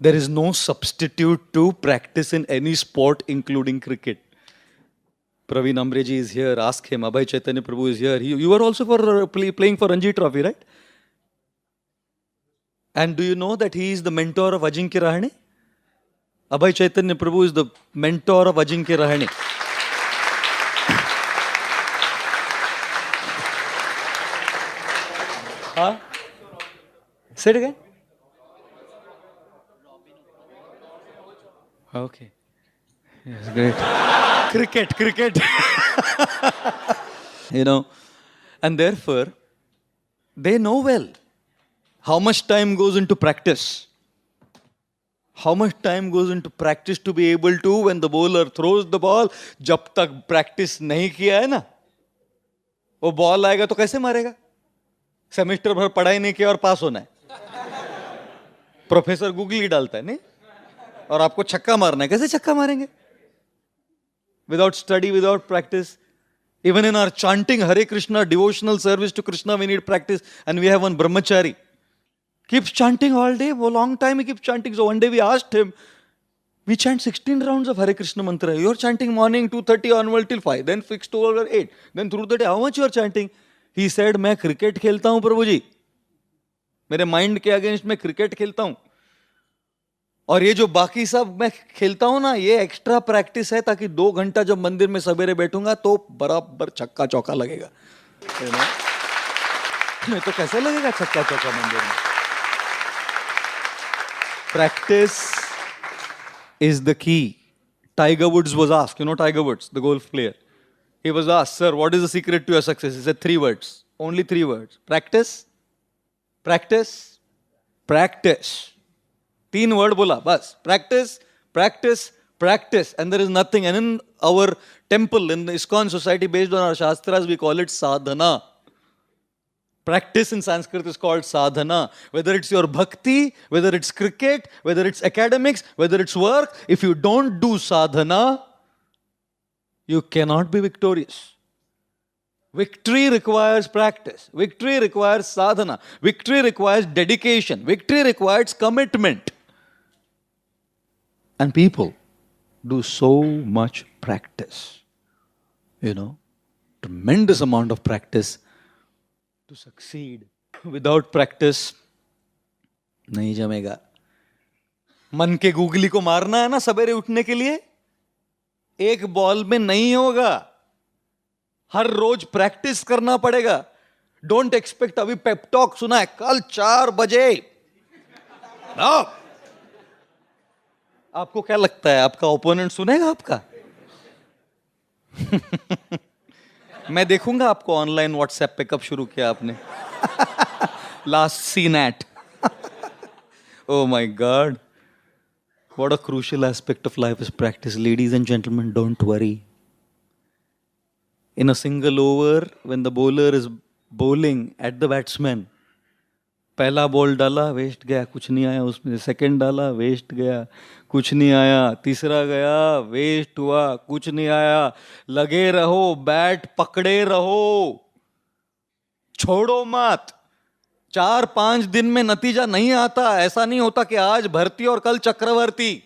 Speaker 1: There is no substitute to practice in any sport, including cricket. Praveen Amreji is here. Ask him. Abhay Chaitanya Prabhu is here. You were also playing for Ranji Trophy, right? And do you know that he is the mentor of Ajinkya Rahane? Abhay Chaitanya Prabhu is the mentor of Ajinkya Rahane. Huh? Say it again. Okay. Yes, great. Cricket. You know, and therefore, they know well how much time goes into practice. How much time goes into practice to be able to, when the bowler throws the ball, जब तक practice नहीं किया है ना, वो ball आएगा तो कैसे मारेगा? सेमेस्टर भर पढ़ाई नहीं किया और पास होना है. प्रोफेसर गूगली डालता है, नहीं? और आपको छक्का मारना है, कैसे छक्का मारेंगे? Without study, without practice. Even in our chanting Hare Krishna, devotional service to Krishna, we need practice. And we have one brahmachari. Keeps chanting all day. For a long time he keeps chanting. So one day we asked him, we chant 16 rounds of Hare Krishna mantra. You're chanting morning 2:30 onward till 5. Then 6 to over 8. Then through the day, how much you're chanting? He said, मैं cricket खेलता हूं प्रभु जी. मेरे mind के against में cricket खेलता हूं. और ये जो बाकी सब मैं खेलता हूं ना, ये एक्स्ट्रा प्रैक्टिस है, ताकि 2 घंटा जब मंदिर में सवेरे बैठूंगा तो बराबर छक्का चौका लगेगा. नहीं तो कैसे लगेगा छक्का चौका मंदिर में? Practice is the key. Tiger Woods was asked, you know Tiger Woods, the golf player. He was asked, sir, what is the secret to your success? He said 3 words, only 3 words. Practice, practice, practice. 3 words bola, bas. Practice, practice, practice. And there is nothing. And in our temple, in the ISKCON society, based on our Shastras, we call it sadhana. Practice in Sanskrit is called sadhana. Whether it's your bhakti, whether it's cricket, whether it's academics, whether it's work, if you don't do sadhana, you cannot be victorious. Victory requires practice. Victory requires sadhana. Victory requires dedication. Victory requires commitment. And people do so much practice. Tremendous amount of practice to succeed. Without practice, नहीं जमेगा. मन के googly को मारना है ना सवेरे उठने के लिए, एक बॉल में नहीं होगा. हर रोज प्रैक्टिस करना पड़ेगा. डोंट एक्सपेक्ट अभी पेप टॉक सुना है कल 4 बजे. आपको क्या लगता है आपका ओपोनेंट सुनेगा आपका? मैं देखूंगा आपको ऑनलाइन व्हाट्सएप पे कब शुरू किया आपने. Last seen at. Oh my God. What a crucial aspect of life is practice. Ladies and gentlemen, don't worry. In a single over, when the bowler is bowling at the batsman, पहला ball डाला waste गया, कुछ नहीं आया उसमें. Second डाला waste गया, कुछ नहीं आया. तीसरा गया वेस्ट हुआ, कुछ नहीं आया. लगे रहो, बैट पकड़े रहो, छोड़ो मत. 4-5 दिन में नतीजा नहीं आता. ऐसा नहीं होता कि आज भर्ती और कल चक्रवर्ती.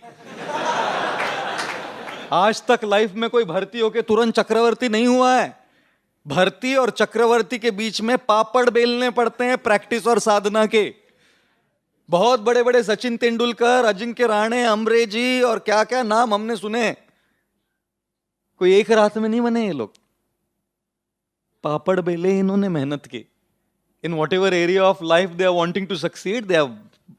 Speaker 1: आज तक लाइफ में कोई भर्ती होके तुरंत चक्रवर्ती नहीं हुआ है. भर्ती और चक्रवर्ती के बीच में पापड़ बेलने पड़ते हैं प्रैक्टिस और साधना के. बहुत बड़े बड़े सचिन तेंदुलकर, अजिंक्य राणे, अमरेजी और क्या क्या नाम हमने सुने. कोई एक रात में नहीं बने ये लोग. पापड़ बेले इन्होंने मेहनत की. In whatever area of life they are wanting to succeed, they have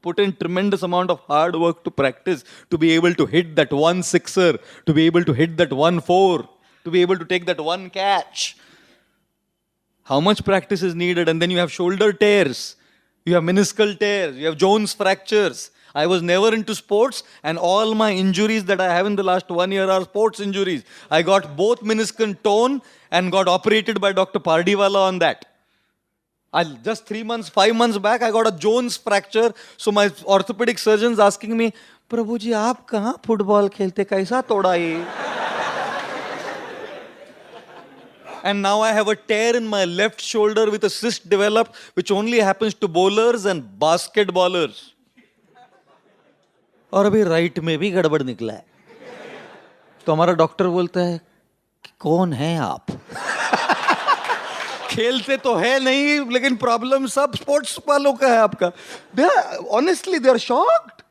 Speaker 1: put in tremendous amount of hard work to practice, to be able to hit that one sixer, to be able to hit that 1-4, to be able to take that one catch. How much practice is needed? And then you have shoulder tears, you have meniscal tears, you have Jones fractures. I was never into sports, and all my injuries that I have in the last 1 year are sports injuries. I got both meniscus torn and got operated by Dr. Pardiwala on that. Just 5 months back, I got a Jones fracture. So my orthopedic surgeons asking me, प्रभु जी आप कहाँ football खेलते, कैसा तोड़ा ये? And now I have a tear in my left shoulder with a cyst developed, which only happens to bowlers and basketballers. और अभी right में भी गड़बड़ निकला है. तो हमारा डॉक्टर बोलता है कौन है आप? खेलते तो है नहीं, लेकिन प्रॉब्लम सब स्पोर्ट्स वालों का है आपका. Honestly, they are shocked.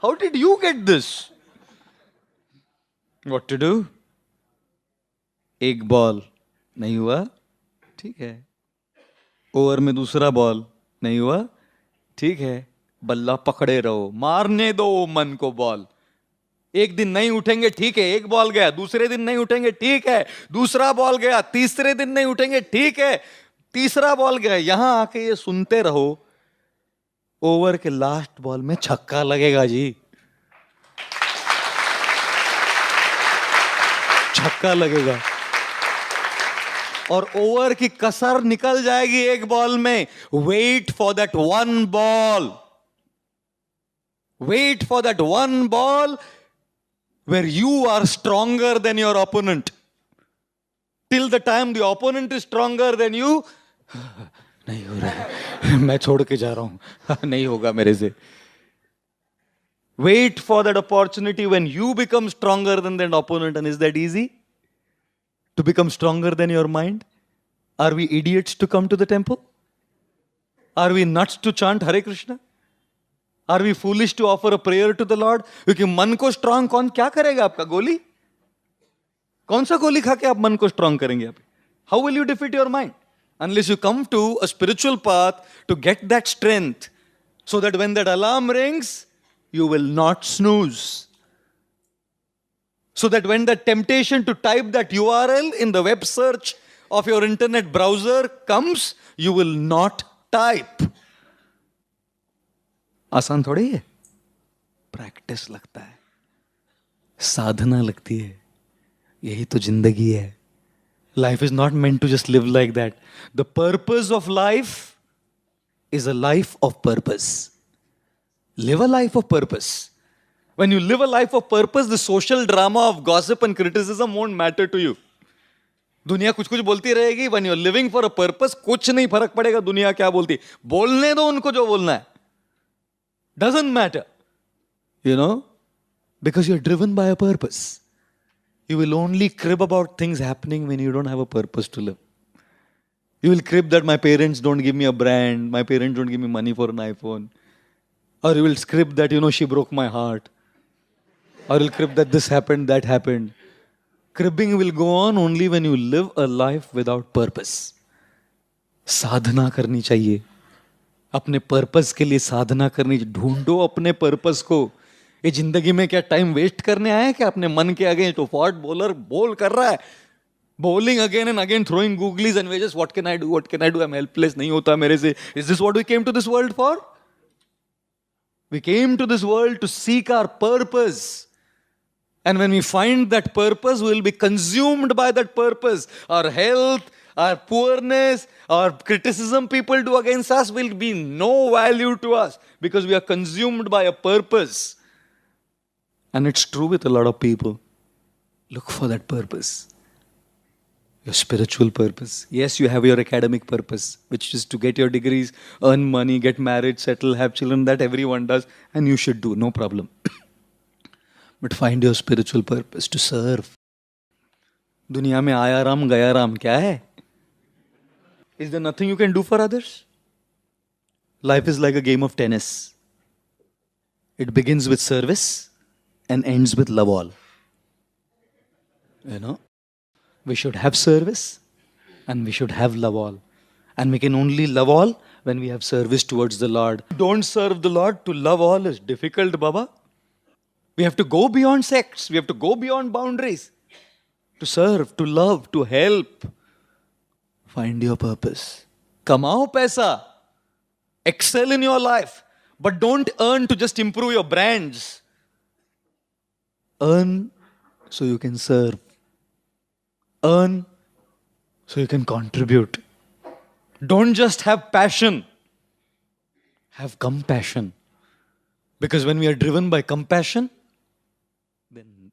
Speaker 1: How did you get this? What to do? एक बॉल नहीं हुआ, ठीक है. ओवर में दूसरा बॉल नहीं हुआ, ठीक है. बल्ला पकड़े रहो, मारने दो मन को बॉल. एक दिन नहीं उठेंगे, ठीक है, एक बॉल गया. दूसरे दिन नहीं उठेंगे, ठीक है, दूसरा बॉल गया. तीसरे दिन नहीं उठेंगे, ठीक है, तीसरा बॉल गया. यहां आके ये सुनते रहो, ओवर के लास्ट बॉल में छक्का लगेगा जी. छक्का लगेगा और ओवर की कसर निकल जाएगी एक बॉल में. Wait for that one ball. Wait for that one ball where you are stronger than your opponent. Till the time the opponent is stronger than you, नहीं हो रहा है, मैं छोड़ के जा रहा हूं, नहीं होगा मेरे से. Wait for that opportunity when you become stronger than that opponent. And is that easy? To become stronger than your mind? Are we idiots to come to the temple? Are we nuts to chant Hare Krishna? Are we foolish to offer a prayer to the Lord? क्योंकि मन को strong कौन क्या करेगा आपका? गोली? कौन सा गोली खा के आप मन को स्ट्रांग करेंगे आप? How will you defeat your mind? Unless you come to a spiritual path to get that strength, so that when that alarm rings, you will not snooze. So that when the temptation to type that URL in the web search of your internet browser comes, you will not type. आसान थोड़ी है. Practice लगता है, साधना लगती है. यही तो जिंदगी है. Life is not meant to just live like that. The purpose of life is a life of purpose. Live a life of purpose. When you live a life of purpose, the social drama of gossip and criticism won't matter to you. दुनिया कुछ कुछ बोलती रहेगी. When you're living for a purpose, कुछ नहीं फर्क पड़ेगा दुनिया क्या बोलती. बोलने दो उनको जो बोलना है. Doesn't matter. You know? Because you're driven by a purpose. You will only crib about things happening when you don't have a purpose to live. You will crib that my parents don't give me a brand, my parents don't give me money for an iPhone. Or you will crib that, she broke my heart. Or you'll crib that this happened, that happened. Cribbing will go on only when you live a life without purpose. साधना करनी चाहिए. अपने purpose के लिए साधना करनी चाहिए. ढूंढो अपने purpose को. ये जिंदगी में क्या टाइम वेस्ट करने आया है क्या? अपने मन के अगेंस्ट तो फॉर्ट बॉलर बोल कर रहा है. Bowling again and again, throwing googlies and we're just, what can I do? What can I do? I'm helpless. नहीं होता मेरे से. Is this what we came to this world for? We came to this world to seek our purpose. And when we find that purpose, we will be consumed by that purpose. Our health, our poorness, our criticism people do against us will be no value to us because we are consumed by a purpose. And it's true with a lot of people. Look for that purpose. Your spiritual purpose. Yes, you have your academic purpose, which is to get your degrees, earn money, get married, settle, have children. That everyone does. And you should do, no problem. But find your spiritual purpose to serve. दुनिया में आया राम गया राम क्या है? Is there nothing you can do for others? Life is like a game of tennis. It begins with service and ends with love all. We should have service and we should have love all. And we can only love all when we have service towards the Lord. Don't serve the Lord, to love all is difficult, Baba. We have to go beyond sects. We have to go beyond boundaries. To serve, to love, to help. Find your purpose. Kamao paisa. Excel in your life. But don't earn to just improve your brands. Earn so you can serve. Earn so you can contribute. Don't just have passion. Have compassion. Because when we are driven by compassion, then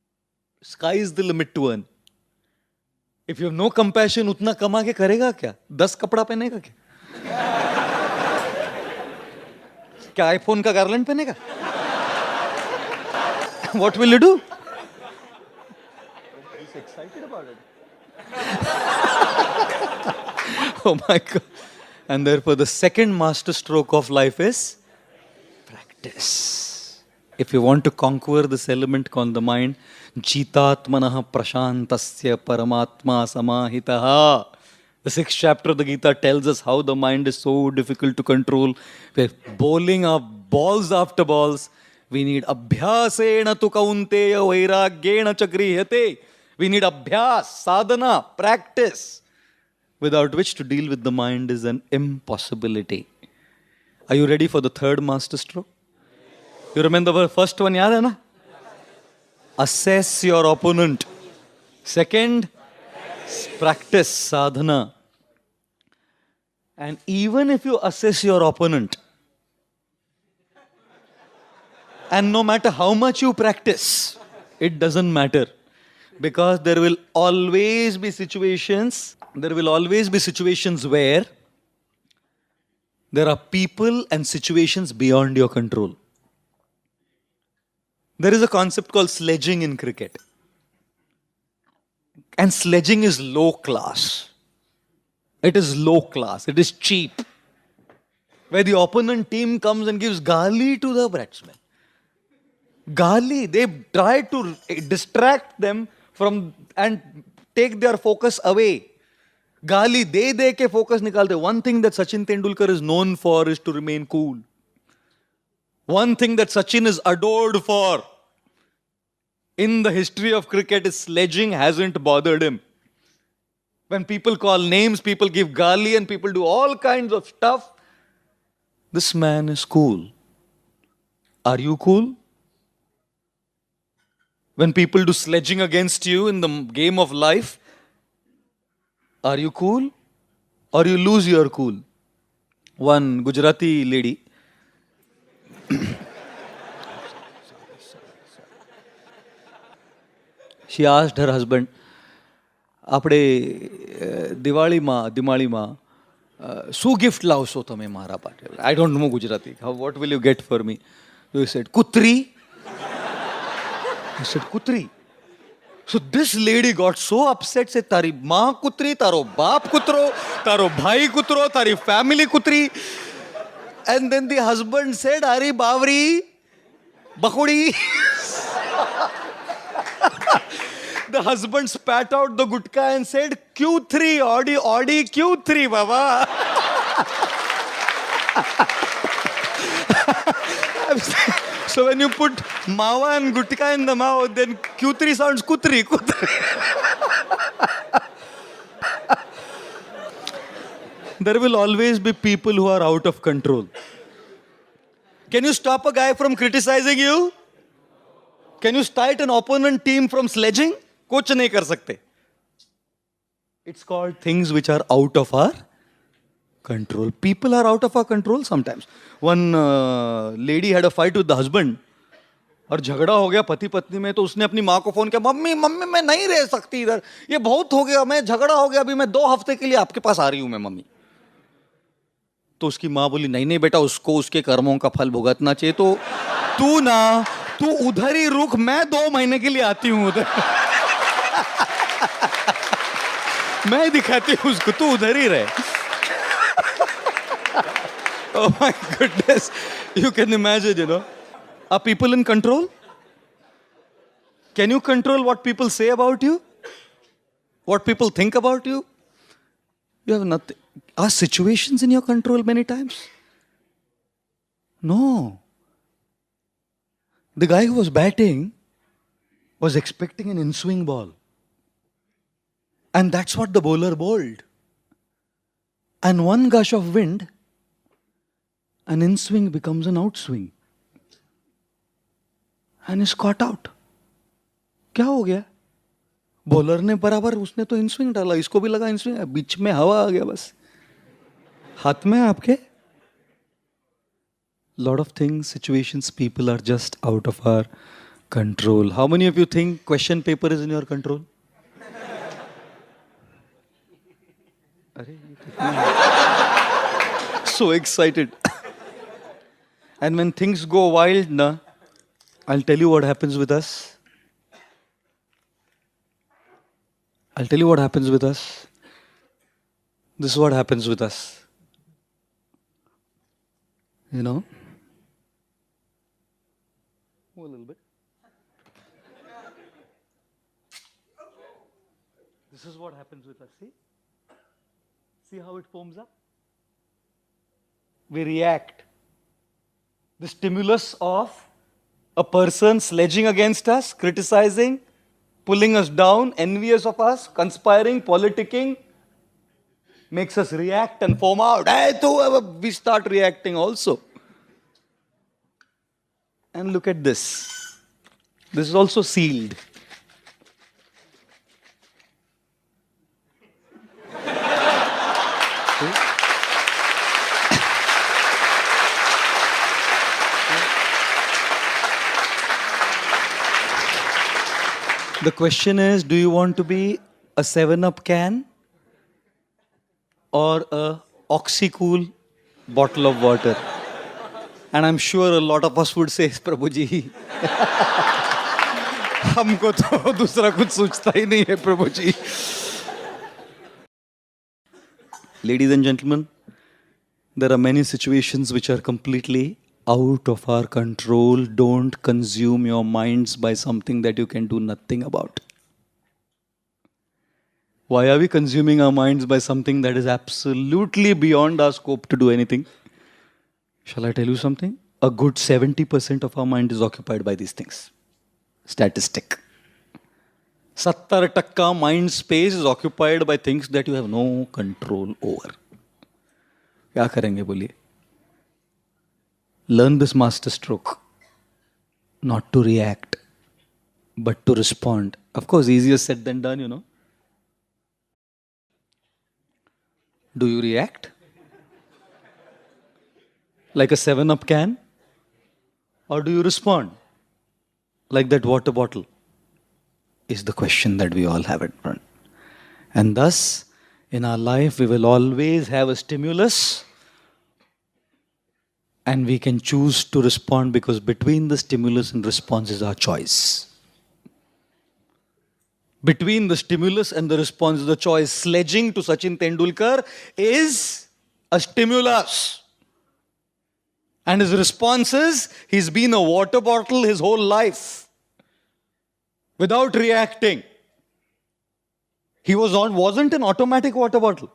Speaker 1: sky is the limit to earn. If you have no compassion, उतना कमा के करेगा क्या? 10 कपड़ा पहनेगा क्या? क्या iPhone का गारलैंड पहनेगा? What will you do? He's excited about it. Oh my God. And therefore the second master stroke of life is practice. If you want to conquer this element called the mind, Jitatmanah prashantasya paramatma samahitaha. The 6th chapter of the Gita tells us how the mind is so difficult to control. We're bowling up balls after balls. We need abhyasena tu kaunteya vairagyena chagrihate. We need abhyas, sadhana, practice, without which to deal with the mind is an impossibility. Are you ready for the third master stroke? You remember the first one, yaad hai na? Assess your opponent. Second, practice, sadhana. And even if you assess your opponent, and no matter how much you practice, it doesn't matter. Because there will always be situations where there are people and situations beyond your control. There is a concept called sledging in cricket. And sledging is low class. It is low class. It is cheap. Where the opponent team comes and gives gali to the batsman. Gali. They try to distract them from and take their focus away. Gali de ke focus nikalte. One thing that Sachin Tendulkar is known for is to remain cool. One thing that Sachin is adored for in the history of cricket is sledging hasn't bothered him. When people call names, people give gali and people do all kinds of stuff. This man is cool. Are you cool? When people do sledging against you in the game of life, are you cool? Or you lose your cool? One Gujarati lady. She asked her husband, આપણે દિવાળીમાં શું gift લાવશો તમે મારા માટે? I don't know Gujarati. What will you get for me? You said કુત્રી. I said કુત્રી. So this lady got so upset, said તારી માં કુત્રી, તારો બાપ કૂતરો, તારો ભાઈ કૂતરો, તારી family કુત્રી. And then the husband said, અરે Bawri બકુડી. The husband spat out the gutka and said, Q3, Audi Q3, Baba. So when you put mawa and gutka in the mouth, then Q3 sounds kutri. There will always be people who are out of control. Can you stop a guy from criticizing you? Can you start an opponent team from sledging? कुछ नहीं कर सकते. It's called things which are out of our control. People are out of our control sometimes. One lady had a fight with the husband. और झगड़ा हो गया पति पत्नी में, तो उसने अपनी माँ को फोन किया, मम्मी मैं नहीं रह सकती इधर, ये बहुत हो गया, मैं झगड़ा हो गया, अभी मैं 2 हफ्ते के लिए आपके पास आ रही हूँ मैं मम्मी. तो उसकी माँ बोली, नहीं बेटा, उसको उसके कर्मों का फल भुगतना चाहिए, तो तू उधर ही रुक, मैं 2 महीने के लिए आती हूँ उधर. मैं दिखाती हूँ उसको, तू उधर ही रहे. Oh my goodness. You can imagine, you know. Are people in control? Can you control what people say about you? What people think about you? You have nothing. Are situations in your control many times? No. The guy who was batting was expecting an in-swing ball. And that's what the bowler bowled. And one gush of wind, an in-swing becomes an outswing. And is caught out. क्या हो गया? Bowler ने बराबर, उसने तो इन-स्विंग डाला, इसको भी लगा इन-स्विंग, बीच में हवा आ गया बस. हाथ में आपके. Lot of things, situations, people are just out of our control. How many of you think question paper is in your control? So excited. And when things go wild, I'll tell you what happens with us. I'll tell you what happens with us. This is what happens with us. You know? A little bit. This is what happens with us. See how it foams up? We react. The stimulus of a person sledging against us, criticizing, pulling us down, envious of us, conspiring, politicking, makes us react and foam out. We start reacting also. And look at this. This is also sealed. The question is, do you want to be a 7-Up can or a Oxycool bottle of water? And I'm sure a lot of us would say, Prabhu ji, हमको तो दूसरा कुछ सोचता ही नहीं है प्रभु जी. Ladies and gentlemen, there are many situations which are completely out of our control. Don't consume your minds by something that you can do nothing about. Why are we consuming our minds by something that is absolutely beyond our scope to do anything? Shall I tell you something? A good 70% of our mind is occupied by these things. Statistic. 70% mind space is occupied by things that you have no control over. क्या करेंगे बोलिए? Learn this master stroke. Not to react, but to respond. Of course, easier said than done, you know. Do you react? Like a 7-Up can? Or do you respond like that water bottle? Is the question that we all have at front. And thus, in our life, we will always have a stimulus and we can choose to respond because between the stimulus and response is our choice. Between the stimulus and the response is the choice. Sledging to Sachin Tendulkar is a stimulus. And his response is, he's been a water bottle his whole life. Without reacting. He wasn't an automatic water bottle.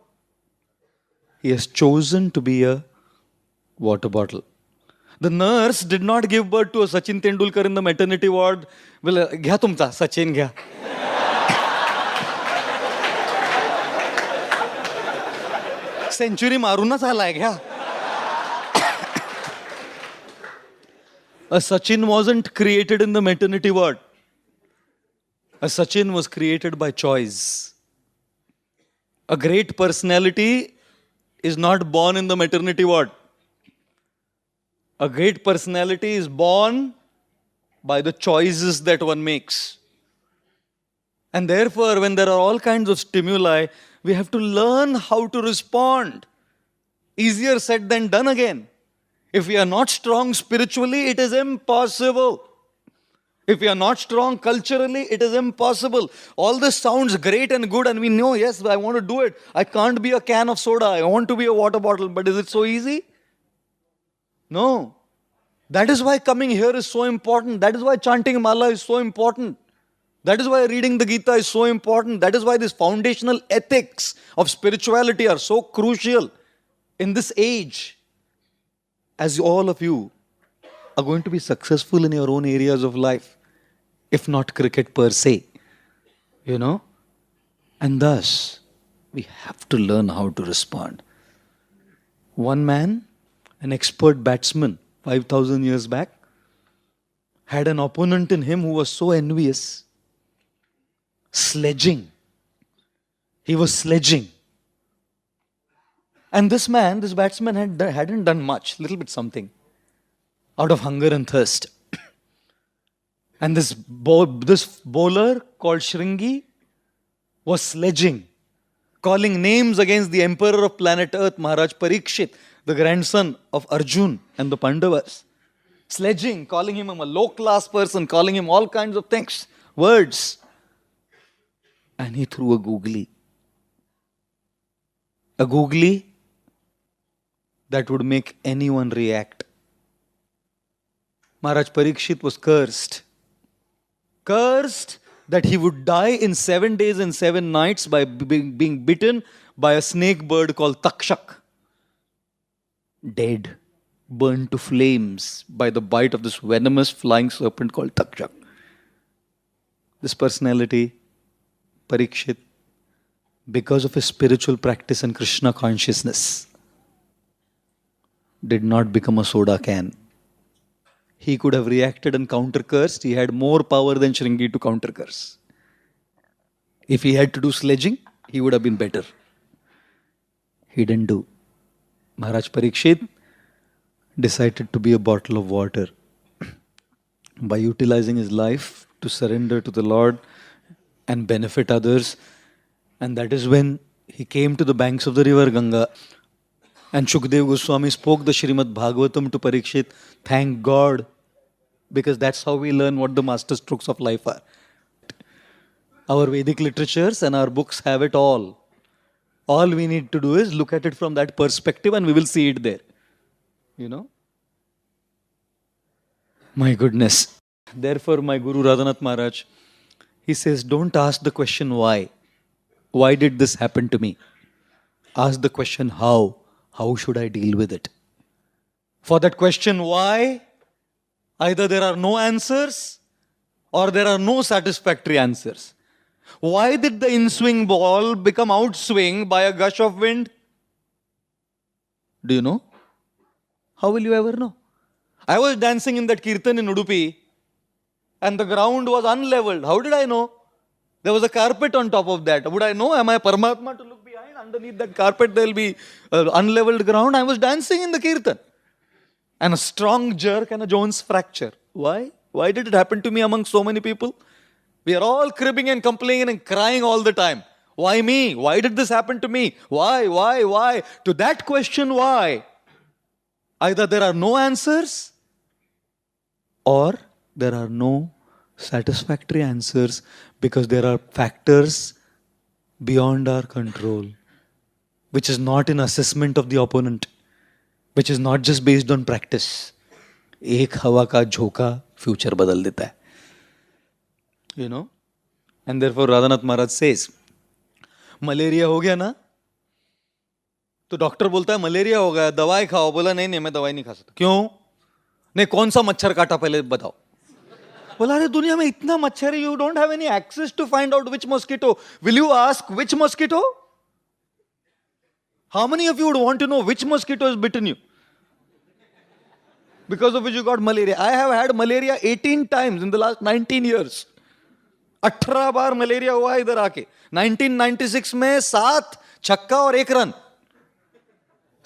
Speaker 1: He has chosen to be a water bottle. The nurse did not give birth to a Sachin Tendulkar in the maternity ward. Well, घ्या तुमचा Sachin घ्या. Century मारूनच आलाय घ्या. A Sachin wasn't created in the maternity ward. A Sachin was created by choice. A great personality is not born in the maternity ward. A great personality is born by the choices that one makes. And therefore, when there are all kinds of stimuli, we have to learn how to respond. Easier said than done again. If we are not strong spiritually, it is impossible. If we are not strong culturally, it is impossible. All this sounds great and good and we know, yes, I want to do it. I can't be a can of soda. I want to be a water bottle. But is it so easy? No. That is why coming here is so important. That is why chanting Mala is so important. That is why reading the Gita is so important. That is why these foundational ethics of spirituality are so crucial in this age. As all of you are going to be successful in your own areas of life, if not cricket per se, you know. And thus, we have to learn how to respond. One man, an expert batsman, 5,000 years back, had an opponent in him who was so envious. Sledging. He was sledging. And this batsman hadn't done much, little bit something, out of hunger and thirst. And this bowler called Shringi was sledging, calling names against the emperor of planet Earth, Maharaj Parikshit, the grandson of Arjun and the Pandavas. Sledging, calling him a low-class person, calling him all kinds of things, words. And he threw a googly. A googly that would make anyone react. Maharaj Parikshit was cursed. Cursed that he would die in 7 days and 7 nights by being bitten by a snake bird called Takshak. Dead, burned to flames by the bite of this venomous flying serpent called Takshak. This personality, Parikshit, because of his spiritual practice and Krishna consciousness, did not become a soda can. He could have reacted and counter-cursed. He had more power than Shringi to counter-curse. If he had to do sledging, he would have been better. He didn't do. Maharaj Parikshit decided to be a bottle of water by utilizing his life to surrender to the Lord and benefit others. And that is when he came to the banks of the river Ganga. And Shukdev Goswami spoke the Srimad Bhagavatam to Parikshit. Thank God, because that's how we learn what the master strokes of life are. Our Vedic literatures and our books have it all. All we need to do is look at it from that perspective and we will see it there. You know? My goodness. Therefore, my Guru Radhanath Maharaj, he says, don't ask the question why. Why did this happen to me? Ask the question how. How should I deal with it? For that question why, either there are no answers or there are no satisfactory answers. Why did the in-swing ball become outswing by a gush of wind? Do you know? How will you ever know? I was dancing in that kirtan in Udupi and the ground was unleveled. How did I know? There was a carpet on top of that. Would I know? Am I Paramatma to look behind? Underneath that carpet there will be unleveled ground. I was dancing in the kirtan. and a strong jerk and a Jones fracture. Why? Why did it happen to me among so many people? We are all cribbing and complaining and crying all the time. Why me? Why did this happen to me? Why? To that question, why? Either there are no answers or there are no satisfactory answers because there are factors beyond our control, which is not an assessment of the opponent, which is not just based on practice. एक हवा का झोंका future बदल देता है. You know? And therefore Radhanath Maharaj says, malaria हो गया ना, तो डॉक्टर बोलता है मलेरिया हो गया, दवाई खाओ. बोला नहीं मैं दवाई नहीं खा सकता. क्यों? नहीं, कौन सा मच्छर काटा पहले बताओ. बोला अरे दुनिया में इतना मच्छर है, you don't have any access to find out which mosquito. Will you ask which mosquito? How many of you would want to know which mosquito has bitten you? Because of which you got malaria. I have had malaria 18 times in the last 19 years. 18 bar malaria हुआ इधर आके. 1996 में 7 छक्का और 1 run.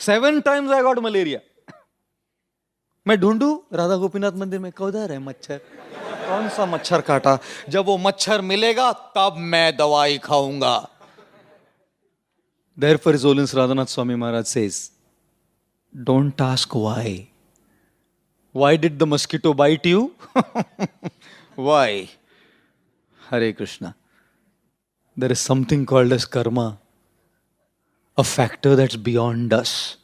Speaker 1: 7 times I got malaria. मैं ढूंढू राधा गोपीनाथ मंदिर में, किधर है मच्छर, कौन सा मच्छर काटा. जब वो मच्छर मिलेगा तब मैं दवाई खाऊंगा. Therefore, His Holiness Radhanath Swami Maharaj says, don't ask why. Why did the mosquito bite you? Why? Hare Krishna. There is something called as karma, a factor that's beyond us.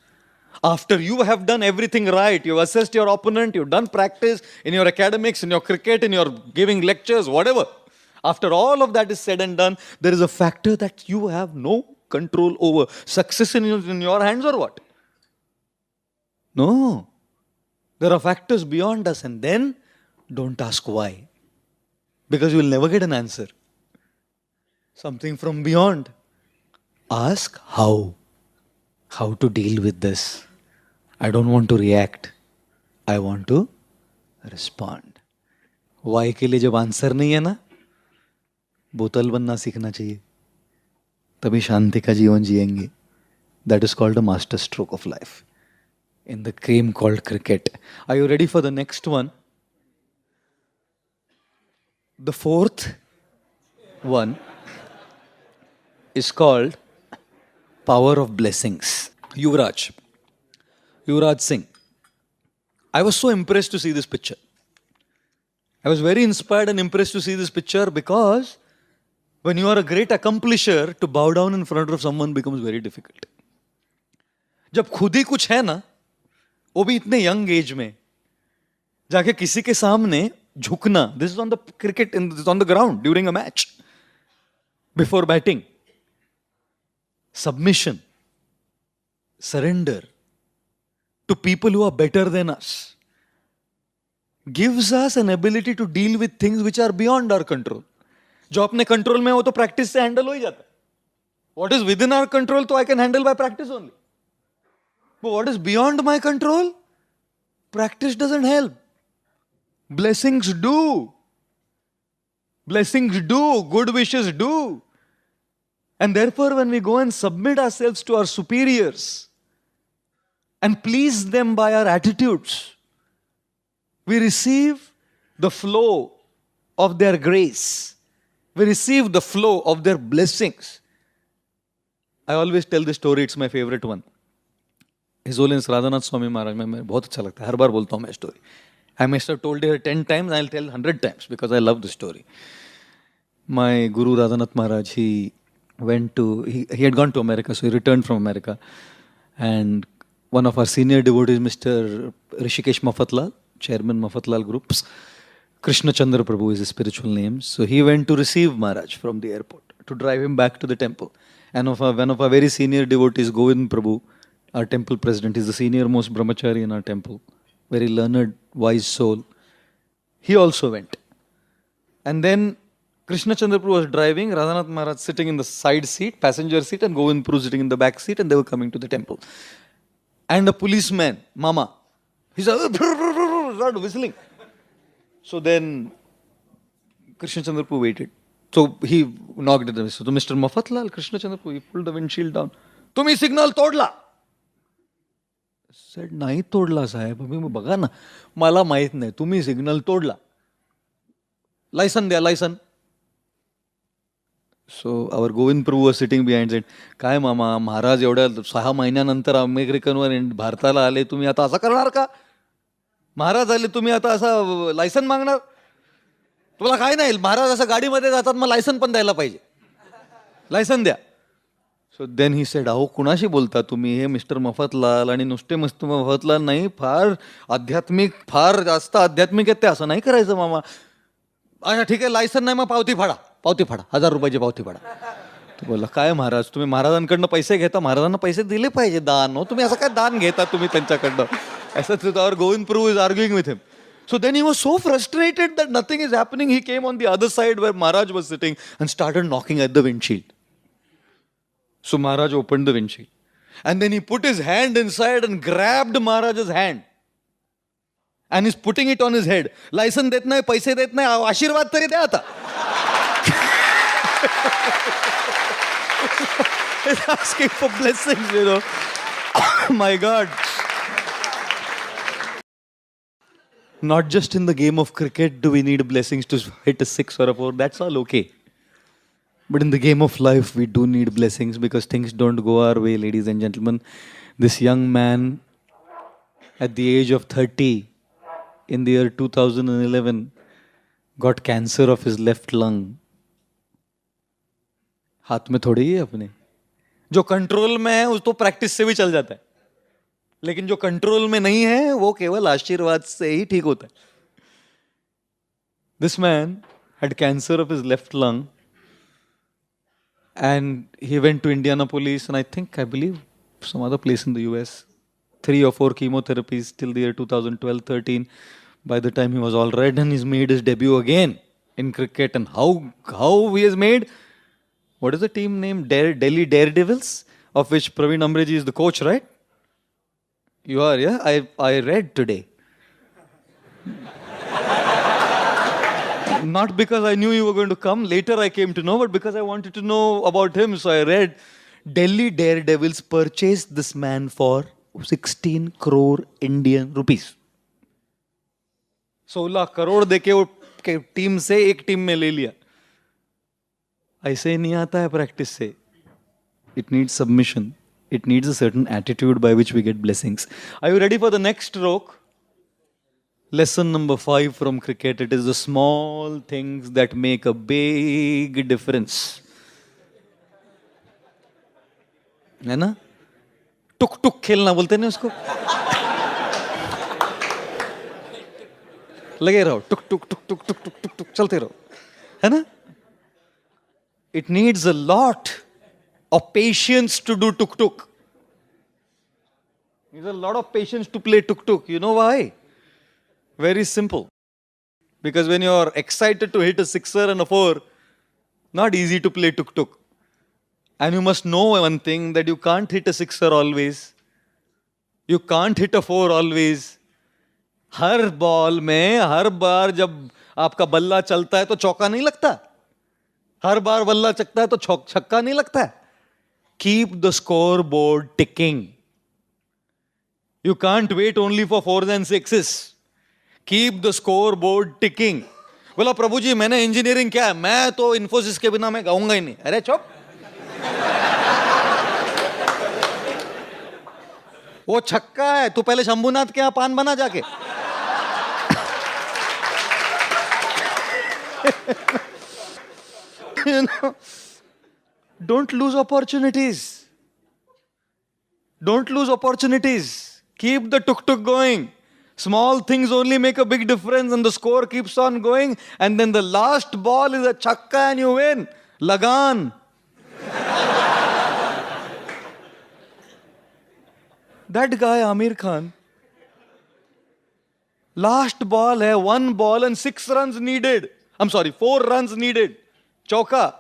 Speaker 1: After you have done everything right, you've assessed your opponent, you've done practice in your academics, in your cricket, in your giving lectures, whatever. After all of that is said and done, there is a factor that you have no control over. Success in your hands or what? No. There are factors beyond us, and then don't ask why. Because you will never get an answer. Something from beyond. Ask how. How to deal with this. I don't want to react. I want to respond. Why के लिए जब answer नहीं है ना, बोतल बनना सीखना चाहिए. तभी शांति का जीवन जिएंगे. That is called a master stroke of life in the game called cricket. Are you ready for the next one? The fourth one is called power of blessings. Yuvraj Singh. I was so impressed to see this picture. I was very inspired and impressed to see this picture because when you are a great accomplisher, to bow down in front of someone becomes very difficult. जब खुद ही कुछ है ना, वो भी इतने young age में, जाके किसी के सामने झुकना. This is on the cricket, this is on the ground during a match, before batting. Submission, surrender to people who are better than us gives us an ability to deal with things which are beyond our control. जो अपने control में हो तो practice से handle हो ही जाता है. What is within our control तो I can handle by practice only. But what is beyond my control, practice doesn't help. Blessings do. Blessings do. Good wishes do. And therefore when we go and submit ourselves to our superiors and please them by our attitudes, we receive the flow of their grace. We receive the flow of their blessings. I always tell this story, it's my favorite one. His Holiness Radhanath Swami Maharaj, मैं बहुत अच्छा लगता है, हर बार बोलता हूँ मैं story. I must have told it 10 times, I'll tell 100 times because I love the story. My Guru Radhanath Maharaj, he had gone to America, so he returned from America. And one of our senior devotees, Mr. Rishikesh Mafatlal, Chairman Mafatlal Groups, Krishna Chandra Prabhu is his spiritual name. So he went to receive Maharaj from the airport to drive him back to the temple. And one of our very senior devotees, Govind Prabhu, our temple president, is the senior most brahmachari in our temple. Very learned, wise soul. He also went. And then Krishna Chandra Prabhu was driving, Radhanath Maharaj sitting in the side seat, passenger seat, and Govind Prabhu sitting in the back seat, and they were coming to the temple. And a policeman, Mama, he started whistling. So then Krishna Chandra Prabhu waited. So he knocked at the whistle. So Mr. Mafatlal, Krishna Chandra Prabhu, he pulled the windshield down. Tumi signal todla. Said नाही तोडला साहेब. मी बघा ना, मला माहित नाही, तुम्ही signal तोडला, licence द्या, licence. So our Govind Prabhu was sitting behind said, काय मामा, महाराज एवढ्या 6 महिन्यानंतर अमेरिकनवर भारताला आले, तुम्ही आता असं करणार का? महाराज आले, तुम्ही आता असं लायसन मागणार? तुला काय नाही, महाराज असं गाडीमध्ये जातात, मग लायसन पण द्यायला पाहिजे, लायसन द्या. सो देन ही सेड, अहो कुणाशी बोलता तुम्ही, हे मिस्टर मफतलाल, आणि नुसते मस्त मफतलाल नाही, फार आध्यात्मिक, फार जास्त आध्यात्मिक आहेत ते, असं नाही करायचं मामा. अच्छा ठीक आहे, लायसन नाही, मग पावती फाडा, पावती फाडा, 1000 रुपयाची पावती फाडा. तो बोलला, काय महाराज, तुम्ही महाराजांकडनं पैसे घेता, महाराजांना पैसे दिले पाहिजे, दान, हो तुम्ही असं काय दान घेता तुम्ही त्यांच्याकडनं, असं. Our Govind Prabhu is arguing with him. So then he was so frustrated that nothing is happening. He came on the other side where Maharaj was sitting and started knocking at the windshield. So Maharaj opened the windshield. And then he put his hand inside and grabbed Maharaj's hand. And he's putting it on his head. License देत नाही, पैसे देत नाही, आशीर्वाद तरी द्या आता. He's asking for blessings, you know. My God. Not just in the game of cricket do we need blessings to hit a 6 or a 4. That's all okay. But in the game of life, we do need blessings because things don't go our way, ladies and gentlemen. This young man, at the age of 30, in the year 2011, got cancer of his left lung. हाथ में थोड़ी है अपने, जो control में है उस तो प्रैक्टिस से भी चल जाता है, लेकिन जो कंट्रोल में नहीं है वो केवल आशीर्वाद से ही ठीक होता है. This man had cancer of his left lung and he went to Indianapolis and I believe some other place in the US. 3 or 4 chemotherapies till the year 2012-13. By the time he was all right, and he's made his debut again in cricket. And how he has made, what is the team name? Delhi Daredevils, of which Praveen Amreji is the coach, right? You are, yeah? I read today. Not because I knew you were going to come. Later I came to know, but because I wanted to know about him. So I read Delhi Daredevils purchased this man for 16 crore Indian rupees. 16 crore देके वो team से एक team में ले लिया. ऐसे नहीं आता है प्रैक्टिस से. It needs submission. It needs a certain attitude by which we get blessings. Are you ready for the next stroke? Lesson number 5 from cricket. It is the small things that make a big difference. है ना? टुक टुक खेलना बोलते हैं उसको. लगे रहो, टुक टुक टुक टुक टुक टुक टुक टुक चलते रहो, है ना? It needs a lot of patience to do tuk tuk. There's a lot of patience to play tuk tuk. You know why? Very simple. Because when you're excited to hit a 6er and a 4, not easy to play tuk tuk. And you must know one thing, that you can't hit a 6er always. You can't hit a 4 always. Her ball में, हर बार जब आपका बल्ला चलता है तो चौका नहीं लगता. हर बार बल्ला चकता है तो छक्का नहीं लगता है. Keep the scoreboard ticking. You can't wait only for 4s and 6s. Keep the scoreboard ticking. बोला प्रभु जी मैंने इंजीनियरिंग किया है, मैं तो इन्फोसिस के बिना मैं गाऊंगा ही नहीं. अरे चुप. वो छक्का है, तू पहले शंभुनाथ के यहाँ पान बना जाके. You know, don't lose opportunities. Don't lose opportunities. Keep the tuk-tuk going. Small things only make a big difference, and the score keeps on going. And then the last ball is a chakka and you win. Lagan. That guy, Amir Khan, last ball hai, 1 ball and 6 runs needed. I'm sorry, 4 runs needed. Chauka.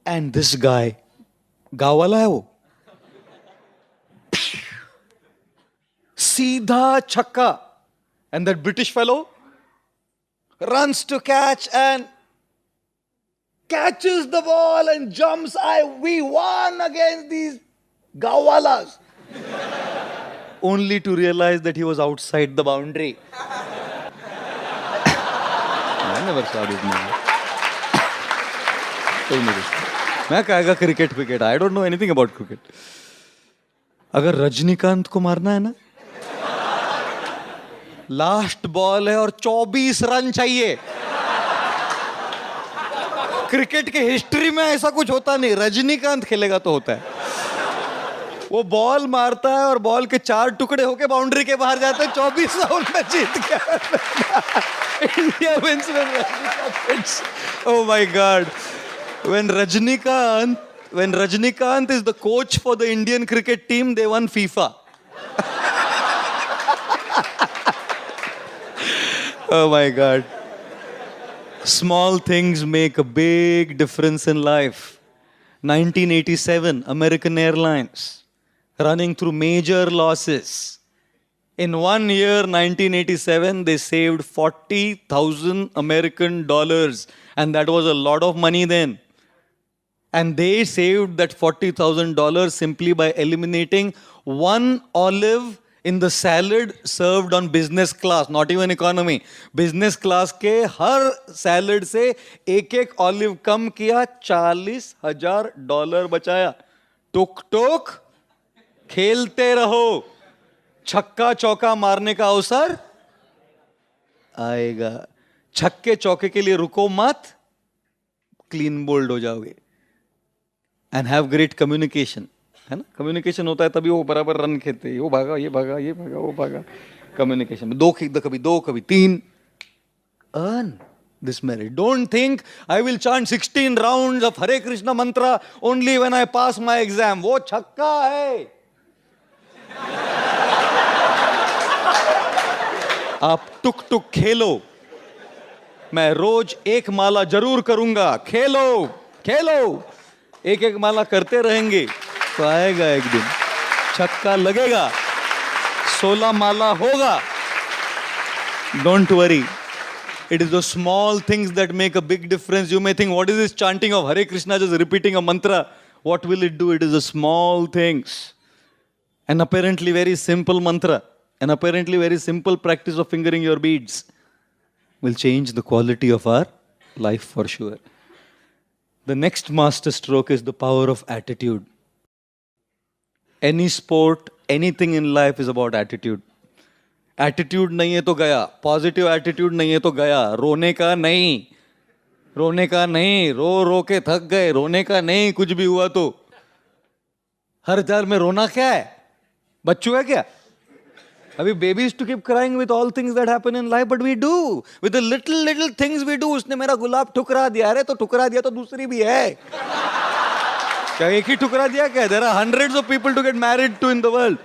Speaker 1: And this guy, गाँव वाला है वो, सीधा छक्का. And that British fellow runs to catch and catches the ball and jumps. We won against these गाँव वालास. only to realize that he was outside the boundary. I never saw this movie. मैं कहेगा cricket wicket, I don't know anything about cricket. अगर रजनीकांत को मारना है ना, last ball है और 24 रन चाहिए. क्रिकेट के हिस्ट्री में ऐसा कुछ होता नहीं, रजनीकांत खेलेगा तो होता है. वो बॉल मारता है और बॉल के 4 टुकड़े होके बाउंड्री के बाहर जाते हैं. 24 राउंड में जीत गया. India wins when Rajinikanth hits. Oh my God. When Rajnikant is the coach for the Indian cricket team, they won FIFA. Oh my God. Small things make a big difference in life. 1987, American Airlines, running through major losses. In 1 year, 1987, they saved $40,000 American dollars. And that was a lot of money then. And they saved that $40,000 simply by eliminating one olive in the salad served on business class, not even economy. Business class के हर salad से एक olive कम किया, $40,000 बचाया. टुक टुक खेलते रहो, छक्का चौका मारने का अवसर आएगा. छक्के चौके के लिए रुको मत, क्लीन बोल्ड हो जाओगे. And have great communication. है ना, कम्युनिकेशन होता है तभी वो बराबर रन खेलते हैं. वो भागा, ये भागा, ये भागा, वो भागा. कम्युनिकेशन में कभी दो कभी 3. Earn this merit. Don't think I will chant 16 rounds of Hare Krishna mantra only when I pass my exam. वो छक्का है. आप टुक टुक खेलो. मैं रोज 1 माला जरूर करूंगा. खेलो खेलो, 1 माला करते रहेंगे तो आएगा एक दिन, छक्का लगेगा, 16 माला होगा. Don't worry. It is those small things that make a big difference. You may think, what is this chanting of Hare Krishna, just repeating a mantra? What will it do? It is the small things. An apparently very simple mantra, an apparently very simple practice of fingering your beads will change the quality of our life for sure. The next master stroke is the power of attitude. Any sport, anything in life is about attitude. Attitude नहीं है तो गया, positive attitude नहीं है तो गया. रोने का नहीं, रोने का नहीं, रो के थक गए, रोने का नहीं, कुछ भी हुआ तो. हर हाल में रोना क्या है? बच्चों है क्या? अभी babies to keep crying with all things that happen in life, but we do. With the little things we do. उसने मेरा गुलाब ठुकरा दिया. अरे तो ठुकरा दिया तो दूसरी भी है. क्या एक ही ठुकरा दिया क्या? There are hundreds of people to get married to in the world.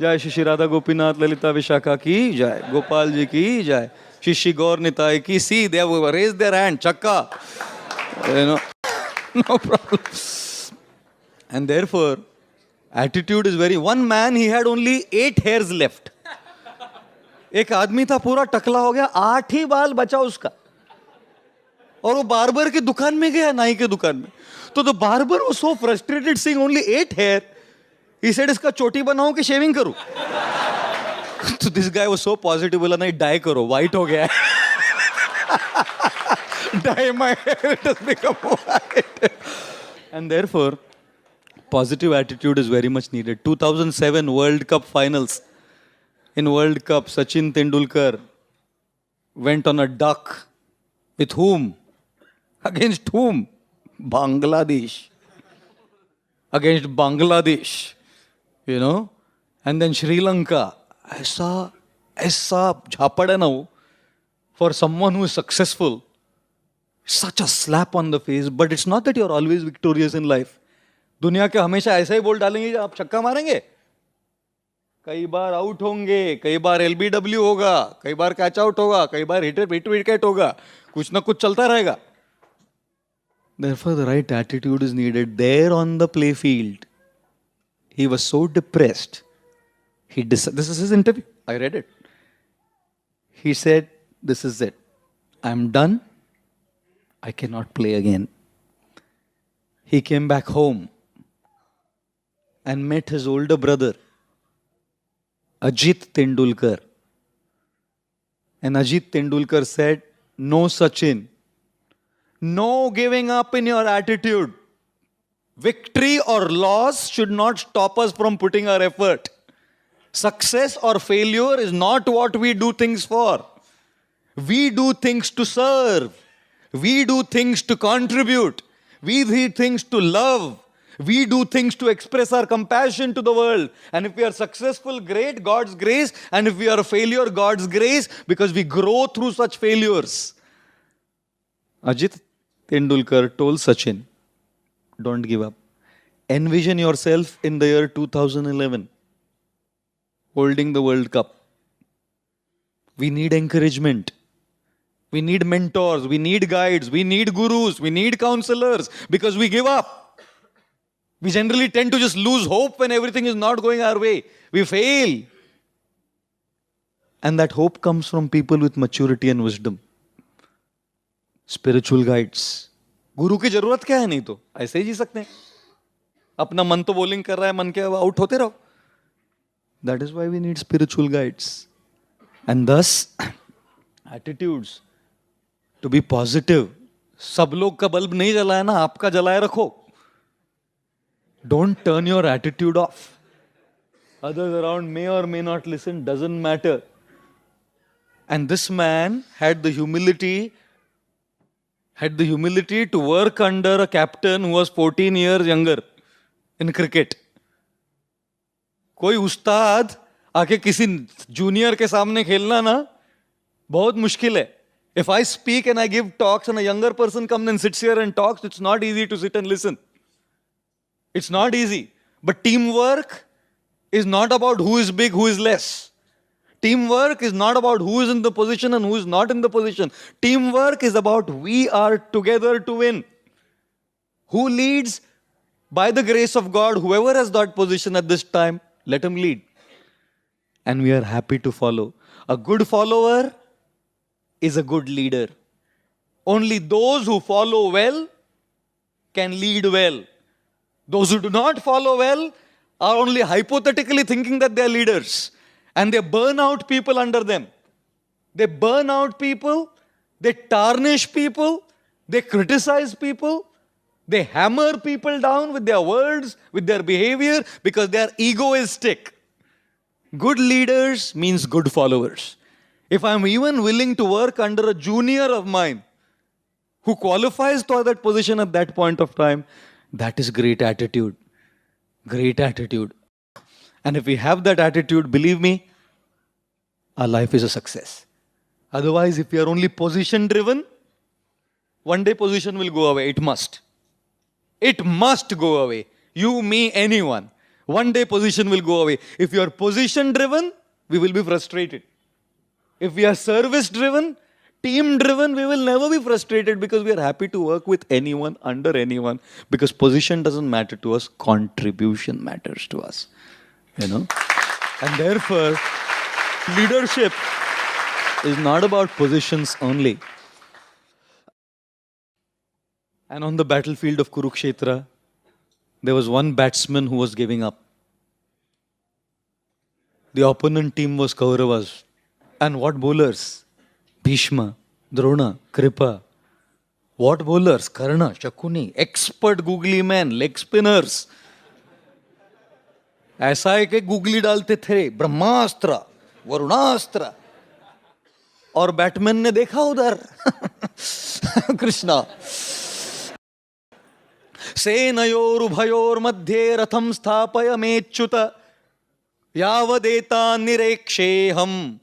Speaker 1: जय श्री राधा गोपीनाथ ललिता विशाखा की जय, गोपाल जी की जय, शिष्य गौर निताई की. See, they have raised their hand. चक्का. No problem. And therefore, attitude is very. One man, he had only 8 hairs left. एक आदमी था पूरा टकला हो गया, 8 ही बाल बचा उसका. और वो बार्बर की दुकान में गया, नाई के दुकान में. तो the barber was so frustrated seeing only 8 hair. He said, इसका चोटी बनाऊं कि शेविंग करूं? तो this guy was so positive, बोला नहीं डाई करो, white हो गया है. Dye my hair, it has become white. And therefore, positive attitude is very much needed. 2007 World Cup finals. In World Cup, Sachin Tendulkar went on a duck. With whom? Against whom? Bangladesh. Against Bangladesh. You know? And then Sri Lanka. ऐसा झापड़ है ना वो. For someone who is successful, such a slap on the face. But it's not that you're always victorious in life. दुनिया के हमेशा ऐसा ही बोल डालेंगे आप छक्का मारेंगे. कई बार आउट होंगे, कई बार एलबीडब्ल्यू होगा, कई बार कैच आउट होगा, कई बार हिट विकेट होगा, कुछ ना कुछ चलता रहेगा. Therefore, the right attitude is needed. There on the play field, he was so depressed. This is his interview. I read it. He said, "This is it. I'm done. I cannot play again." He came back home and met his older brother Ajit Tendulkar. And Ajit Tendulkar said, no Sachin, no giving up in your attitude. Victory or loss should not stop us from putting our effort. Success or failure is not what we do things for. We do things to serve. We do things to contribute. We do things to love. We do things to express our compassion to the world. And if we are successful, great, God's grace. And if we are a failure, God's grace, because we grow through such failures. Ajit Tendulkar told Sachin, don't give up. Envision yourself in the year 2011, holding the World Cup. We need encouragement. We need mentors. We need guides. We need gurus. We need counselors, because we give up. We generally tend to just lose hope when everything is not going our way. We fail. And that hope comes from people with maturity and wisdom. Spiritual guides. गुरु की जरूरत क्या है? नहीं तो ऐसे ही जी सकते हैं. अपना मन तो बॉलिंग कर रहा है, मन के आउट होते रहो. That is why we need spiritual guides. And thus, attitudes. To be positive. सब लोग का बल्ब नहीं जला है ना, आपका जलाए रखो. Don't turn your attitude off. Others around may or may not listen, doesn't matter. And this man had the humility to work under a captain who was 14 years younger in cricket. कोई उस्ताद आके किसी junior के सामने खेलना ना बहुत मुश्किल है. If I speak and I give talks and a younger person comes and sits here and talks, it's not easy to sit and listen. It's not easy. But teamwork is not about who is big, who is less. Teamwork is not about who is in the position and who is not in the position. Teamwork is about we are together to win. Who leads? By the grace of God, whoever has that position at this time, let him lead. And we are happy to follow. A good follower is a good leader. Only those who follow well can lead well. Those who do not follow well are only hypothetically thinking that they are leaders. And they burn out people under them. They burn out people. They tarnish people. They criticize people. They hammer people down with their words, with their behavior, because they are egoistic. Good leaders means good followers. If I'm even willing to work under a junior of mine who qualifies for that position at that point of time, that is great attitude. Great attitude. And if we have that attitude, believe me, our life is a success. Otherwise, if we are only position driven, one day position will go away. It must. It must go away. You, me, anyone. One day position will go away. If you are position driven, we will be frustrated. If we are service driven, team driven, we will never be frustrated, because we are happy to work with anyone, under anyone, because position doesn't matter to us, contribution matters to us. You know? And therefore, leadership is not about positions only. And on the battlefield of Kurukshetra, there was one batsman who was giving up. The opponent team was Kauravas. And what bowlers? Bhishma, Drona, Kripa. What bowlers? Karna, Shakuni, expert googly man, leg spinners. ऐसा है कि googly डालते थे, ब्रह्मास्त्र, वरुणास्त्र. और Batman ने देखा उधर कृष्णा. सेनयोरुभयोर्मध्ये रथं स्थापयमेच्युत यावदेतान् निरेक्षेऽहम्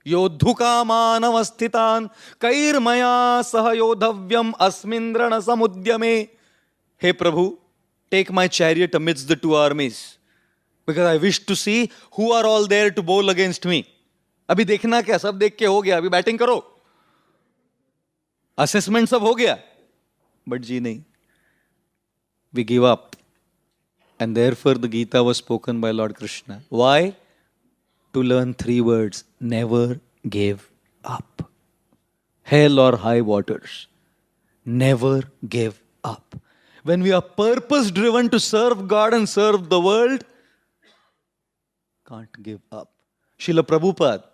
Speaker 1: योद्धुकामानवस्थितान् कैर्मया सह योद्धव्यम् अस्मिन् रणसमुद्यमे. हे प्रभु, take my chariot amidst the two armies, because I wish to see who are all there to bowl against me. अभी देखना क्या, सब देख के हो गया, अभी बैटिंग करो. असेसमेंट सब हो गया, बट जी नहीं. We give up. And therefore the Gita was spoken by Lord Krishna. Why? To learn 3 words. Never give up. Hell or high waters. Never give up. When we are purpose driven to serve God and serve the world, can't give up. Srila Prabhupada,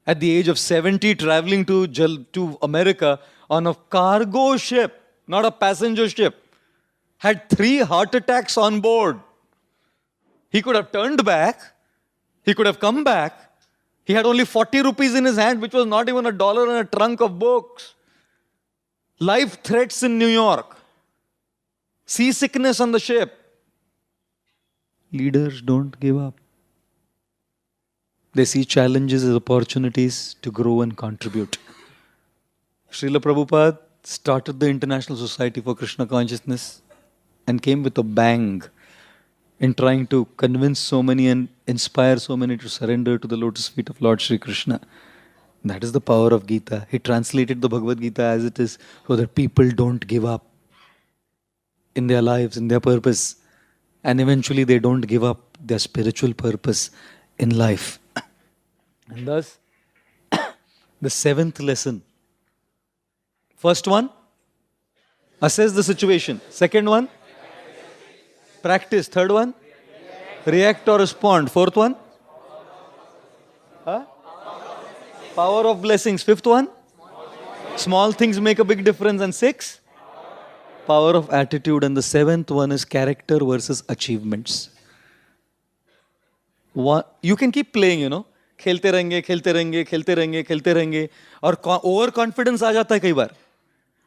Speaker 1: at the age of 70, traveling to America on a cargo ship, not a passenger ship, had 3 heart attacks on board. He could have turned back. He could have come back. He had only 40 rupees in his hand, which was not even $1 in a trunk of books. Life threats in New York. Seasickness on the ship. Leaders don't give up. They see challenges as opportunities to grow and contribute. Srila Prabhupada started the International Society for Krishna Consciousness and came with a bang in trying to convince so many and inspire so many to surrender to the lotus feet of Lord Sri Krishna. That is the power of Gita. He translated the Bhagavad Gita as it is so that people don't give up in their lives, in their purpose. And eventually they don't give up their spiritual purpose in life. And thus, the 7th lesson. First one, assess the situation. Second one, practice. Third one, react or respond. Fourth one, power of blessings. Fifth one, small things make a big difference. And 6, power of attitude. And the 7th one is character versus achievements. You can keep playing, खेलते रहेंगे खेलते रहेंगे खेलते रहेंगे खेलते रहेंगे और over confidence आ जाता है कई बार.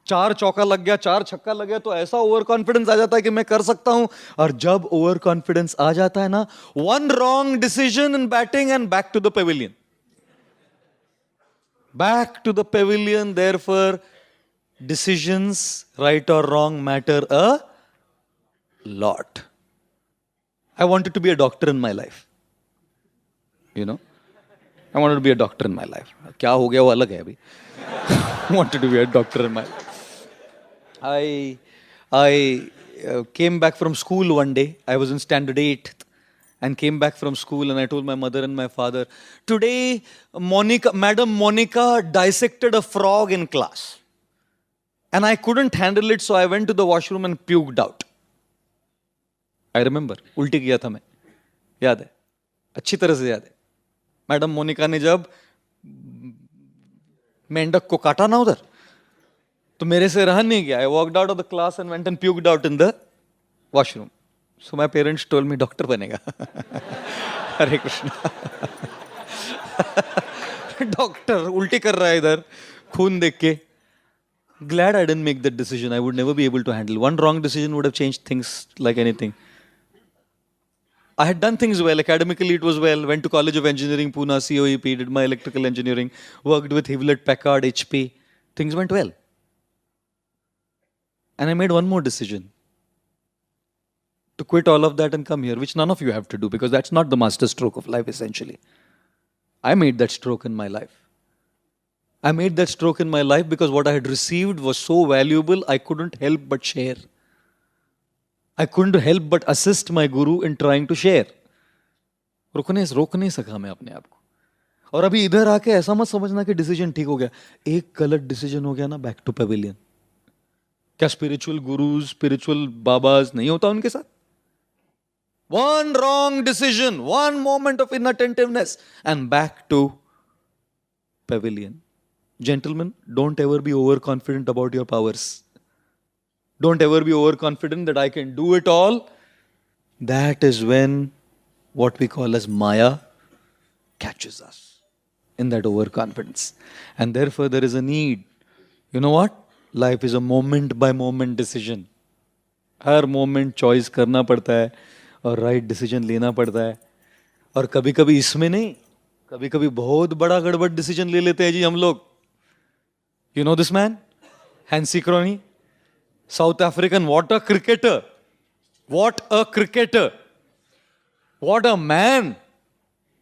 Speaker 1: 4 चौका लग गया, 4 छक्का लग गया तो ऐसा ओवर कॉन्फिडेंस आ जाता है कि मैं कर सकता हूं. और जब ओवर कॉन्फिडेंस आ जाता है ना, 1 wrong decision in batting and back to the pavilion. Back to the pavilion. Therefore, decisions, right or wrong, matter a lot. I wanted to be a doctor in my life. I wanted to be a doctor in my life. क्या हो गया वो अलग है अभी. Wanted to be a doctor in my life. I came back from school one day. I was in standard 8 and came back from school and I told my mother and my father, today Madam Monica dissected a frog in class. And I couldn't handle it, so I went to the washroom and puked out. I remember. उल्टी किया था मैं. याद है. अच्छी तरह से याद है. मैडम मोनिका ने जब मेंढक को काटा ना उधर, तो मेरे से रहन नहीं गया. I walked out of the class and went and puked out in the washroom. So my parents told me, doctor बनेगा. हरे कृष्णा. डॉक्टर उल्टी कर रहा है इधर खून देख के. Glad I didn't make that decision. I would never be able to handle. 1 wrong decision would have changed things like anything. I had done things well. Academically, it was well. Went to College of Engineering, Pune, COEP, did my electrical engineering, worked with Hewlett Packard, HP. Things went well. And I made one more decision. To quit all of that and come here, which none of you have to do because that's not the master stroke of life, essentially. I made that stroke in my life. I made that stroke in my life because what I had received was so valuable, I couldn't help but share. I couldn't help but assist my guru in trying to share. रोक नहीं सका मैं अपने आप को. और अभी इधर आके ऐसा मत समझना कि डिसीजन ठीक हो गया. एक गलत डिसीजन हो गया ना, बैक टू पेविलियन. क्या स्पिरिचुअल गुरुज, स्पिरिचुअल बाबाज नहीं होता उनके साथ? 1 wrong decision, 1 moment of inattentiveness and back to pavilion. Gentlemen, don't ever be overconfident about your powers. Don't ever be overconfident that I can do it all. That is when what we call as Maya catches us in that overconfidence. And therefore there is a need. You know what? Life is a moment by moment decision. Her moment choice करना पड़ता है और right decision लेना पड़ता है. और कभी कभी इसमें नहीं, कभी कभी बहुत बड़ा गड़बड़ decision ले लेते हैं जी हम लोग. You know this man? Hansi Cronje? South African, what a cricketer. What a cricketer. What a man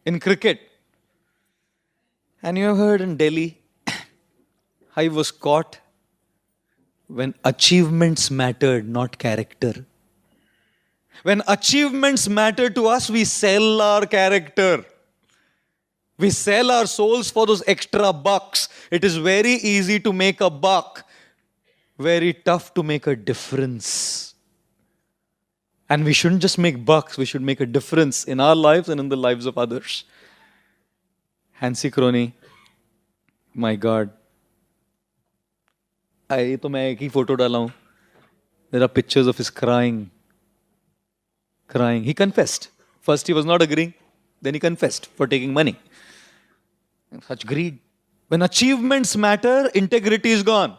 Speaker 1: in cricket. And you have heard in Delhi, I was caught when achievements mattered, not character. When achievements matter to us, we sell our character. We sell our souls for those extra bucks. It is very easy to make a buck. Very tough to make a difference. And we shouldn't just make bucks, we should make a difference in our lives and in the lives of others. Hansie Cronje, my God, ये तो मैं एक ही photo डाला हूं. There are pictures of his crying. He confessed. First he was not agreeing, then he confessed for taking money. Such greed. When achievements matter, integrity is gone.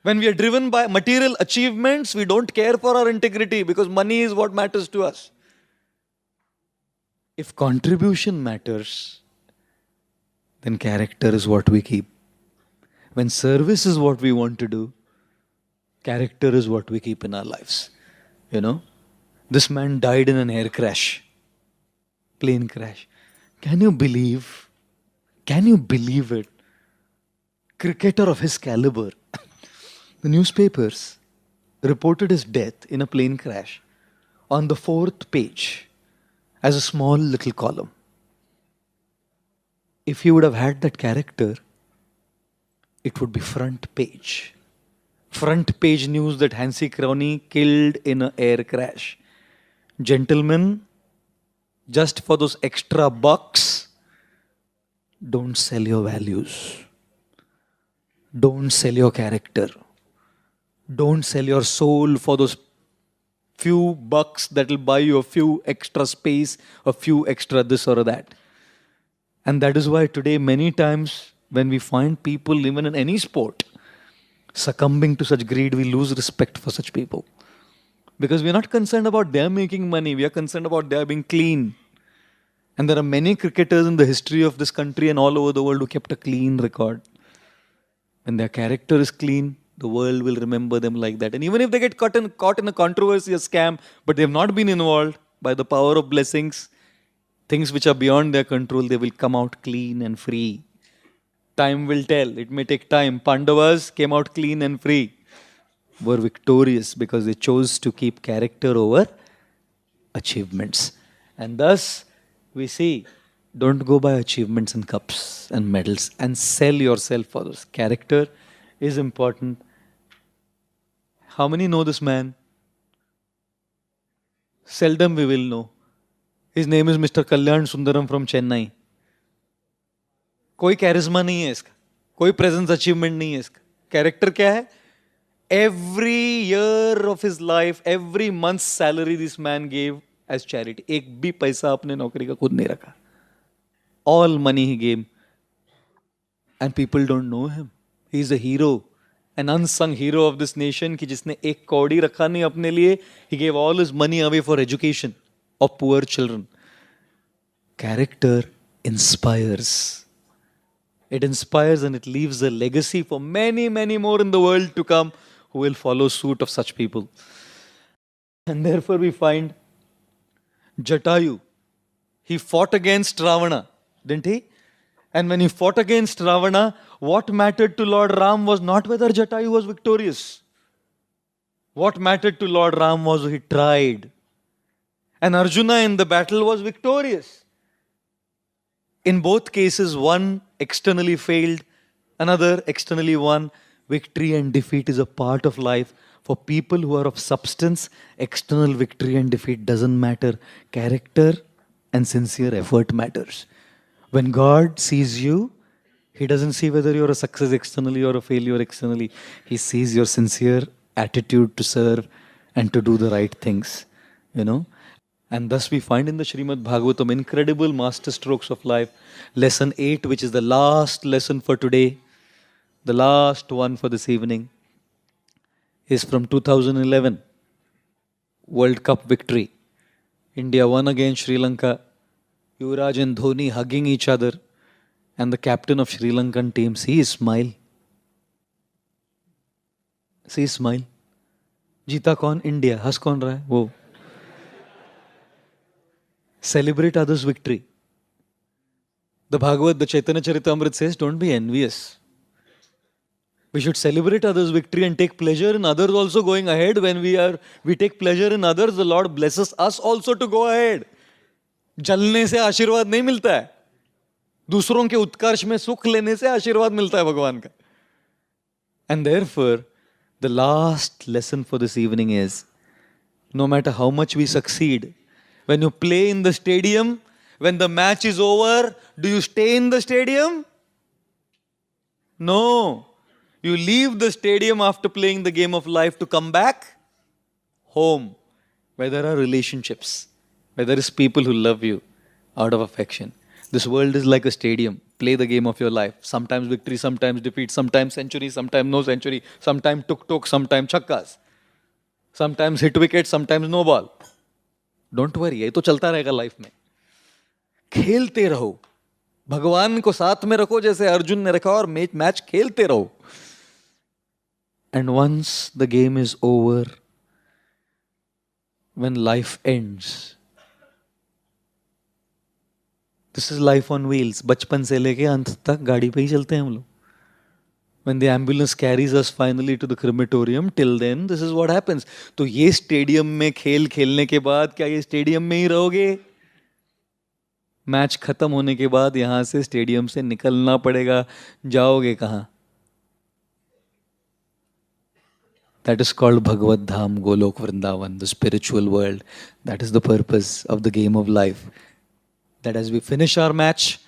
Speaker 1: When we are driven by material achievements, we don't care for our integrity because money is what matters to us. If contribution matters, then character is what we keep. When service is what we want to do, character is what we keep in our lives. You know, this man died in an air crash, plane crash. Can you believe it? Cricketer of his caliber. The newspapers reported his death in a plane crash on the 4th page as a small little column. If he would have had that character, it would be front page. Front page news that Hansi Crony killed in an air crash. Gentlemen, just for those extra bucks, don't sell your values. Don't sell your character. Don't sell your soul for those few bucks that will buy you a few extra space, a few extra this or that. And that is why today many times when we find people even in any sport succumbing to such greed, we lose respect for such people. Because we are not concerned about their making money, we are concerned about their being clean. And there are many cricketers in the history of this country and all over the world who kept a clean record. When their character is clean, the world will remember them like that. And even if they get caught in a controversy, a scam, but they have not been involved, by the power of blessings, things which are beyond their control, they will come out clean and free. Time will tell. It may take time. Pandavas came out clean and free, were victorious because they chose to keep character over achievements. And thus, we see, don't go by achievements and cups and medals and sell yourself for those. Character is important. How many know this man? Seldom we will know. His name is Mr. Kalyan Sundaram from Chennai. कोई charisma नहीं है इसका, कोई presence achievement नहीं है इसका. Character क्या है? Every year of his life, every month's salary this man gave as charity. एक भी पैसा अपने नौकरी का खुद नहीं रखा. All money he gave. And people don't know him. He is a hero, an unsung hero of this nation कि जिसने एक कौड़ी रखा नहीं अपने लिए. He gave all his money away for education of poor children. Character inspires. It inspires and it leaves a legacy for many, many more in the world to come who will follow suit of such people. And therefore we find Jatayu. He fought against Ravana, didn't he? And when he fought against Ravana, what mattered to Lord Ram was not whether Jatayu was victorious. What mattered to Lord Ram was he tried. And Arjuna in the battle was victorious. In both cases, one externally failed, another externally won. Victory and defeat is a part of life. For people who are of substance, external victory and defeat doesn't matter. Character and sincere effort matters. When God sees you, He doesn't see whether you're a success externally or a failure externally. He sees your sincere attitude to serve and to do the right things, you know. And thus we find in the Srimad Bhagavatam incredible master strokes of life. Lesson 8, which is the last lesson for today, the last one for this evening, is from 2011 World Cup victory. India won against Sri Lanka. Yuvraj and Dhoni hugging each other. And the captain of Sri Lankan team, see his smile. See his smile. Jeeta kaun? India. Has kaun raha hai? Wo. Celebrate others' victory. The Bhagavad, the Chaitanya Charitamrita says, don't be envious. We should celebrate others' victory and take pleasure in others also going ahead. When we take pleasure in others, the Lord blesses us also to go ahead. जलने से आशीर्वाद नहीं मिलता है. दूसरों के उत्कर्ष में सुख लेने से आशीर्वाद मिलता है भगवान का. And therefore, the last lesson for this evening is, no matter how much we succeed, when you play in the stadium, When the match is over, do you stay in the stadium? No. You leave the stadium after playing the game of life to come back home, where there are relationships, where there is people who love you out of affection. This world is like a stadium. Play the game of your life. Sometimes victory, sometimes defeat, sometimes century, sometimes no century, sometimes tuk-tuk, sometimes chakkas, sometimes hit wicket, sometimes no ball. Don't worry, ये तो चलता रहेगा life में. खेलते रहो, भगवान को साथ में रखो जैसे अर्जुन ने रखा और मैच खेलते रहो. And once the game is over, when life ends, this is life on wheels. बचपन से लेके अंत तक गाड़ी पे ही चलते हैं हम लोग. When the ambulance carries us finally to the crematorium, till then, this is what happens. तो ये स्टेडियम में खेल खेलने के बाद क्या ये स्टेडियम में ही रहोगे? मैच खत्म होने के बाद यहां से स्टेडियम से निकलना पड़ेगा. जाओगे कहां? That is called Bhagavad Dham, Golok Vrindavan, the spiritual world. That is the purpose of the game of life. That as we finish our match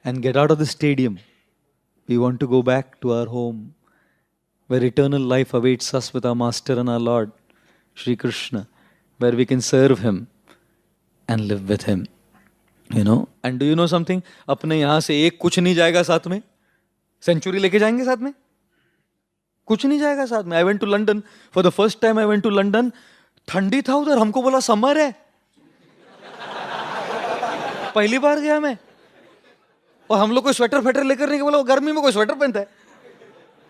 Speaker 1: and get out of the stadium, we want to go back to our home, where eternal life awaits us with our Master and our Lord, Shri Krishna, where we can serve Him and live with Him. You know? And do you know something? अपने यहाँ से एक कुछ नहीं जाएगा साथ में. Century लेके जाएंगे साथ में? कुछ नहीं जाएगा साथ में. I went to London. For the first time I went to London. ठंडी था उधर. हमको बोला समर है. पहली बार गया मैं. और हम लोग कोई स्वेटर फेटर लेकर नहीं, बोला गर्मी में कोई स्वेटर पहनता है.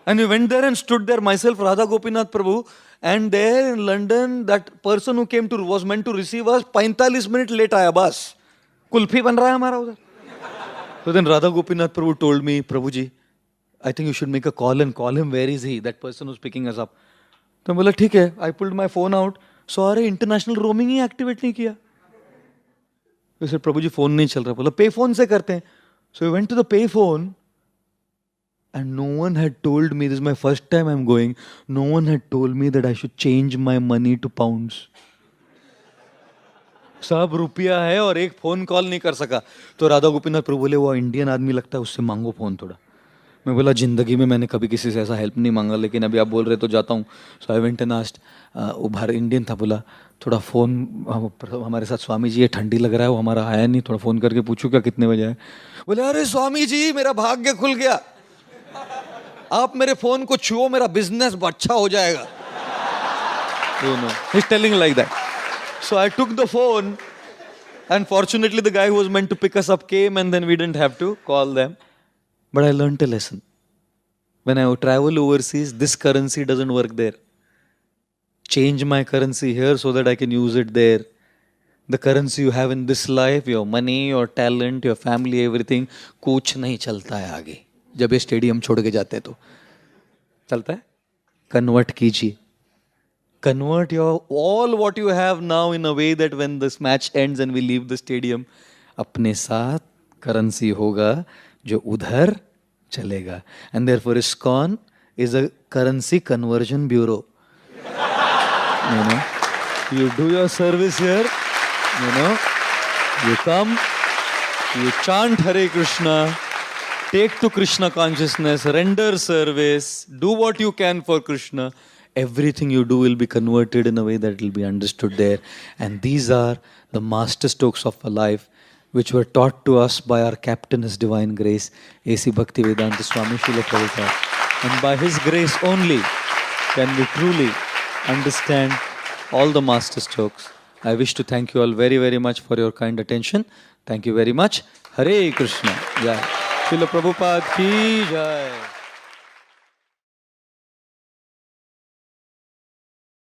Speaker 1: And we went there and stood there, myself, Radha Gopinath Prabhu, and there in London, that person who came to was meant to receive us 45 minutes late आया बस. कुल्फी बन रहा है हमारा उधर. So then Radha Gopinath Prabhu told me, Prabhuji, I think you should make a call and call him. Where is he? That person who's picking us up. तो मैं बोला ठीक है. I pulled my phone out. Sorry, international roaming he activate नहीं किया. I said, Prabhuji, phone नहीं चल रहा. बोला पे फोन से करते हैं. So we went to the pay phone, and no one had told me, this is my first time I'm going, no one had told me that I should change my money to pounds. सब रुपया है और एक phone call नहीं कर सका. तो राधा गोपीनाथ प्रभु बोले वो इंडियन आदमी लगता है, उससे मांगो फोन थोड़ा. मैं बोला जिंदगी में मैंने कभी किसी से ऐसा हेल्प नहीं मांगा, लेकिन अभी आप बोल रहे तो जाता हूँ. सो आई वेंट एंड आस्क्ड. वो बाहर इंडियन था. बोला थोड़ा फ़ोन, हमारे साथ स्वामी जी ये ठंडी लग रहा है, वो हमारा आया नहीं, थोड़ा फ़ोन करके पूछूं क्या कितने बजे आए. बोले अरे स्वामी जी मेरा भाग्य खुल गया, आप मेरे फ़ोन को छुओ, मेरा बिजनेस अच्छा हो जाएगा. You know, he's telling like that. So I took the phone, and fortunately the guy who was meant to pick us up came, and then we didn't have to call them. But I learned a lesson. When I travel overseas, this currency doesn't work there. Change my currency here so that I can use it there. The currency you have in this life, your money, your talent, your family, everything, कुछ नहीं चलता है आगे. जब ये stadium छोड़ के जाते हैं तो चलता है. Convert कीजिए. Convert your all what you have now in a way that when this match ends and we leave the stadium, अपने साथ currency होगा जो उधर चलेगा. And therefore ISKCON is a currency conversion bureau. You know, you do your service here, you know, you come, you chant Hare Krishna, take to Krishna consciousness, render service, do what you can for Krishna. Everything you do will be converted in a way that will be understood there. And these are the master strokes of a life which were taught to us by our captain, His Divine Grace, A.C. Bhaktivedanta Swami Srila Prabhupada. And by His grace only can we truly understand all the master strokes. I wish to thank you all very, very much for your kind attention. Thank you very much. Hare Krishna. Jai. Srila Prabhupada ki jai.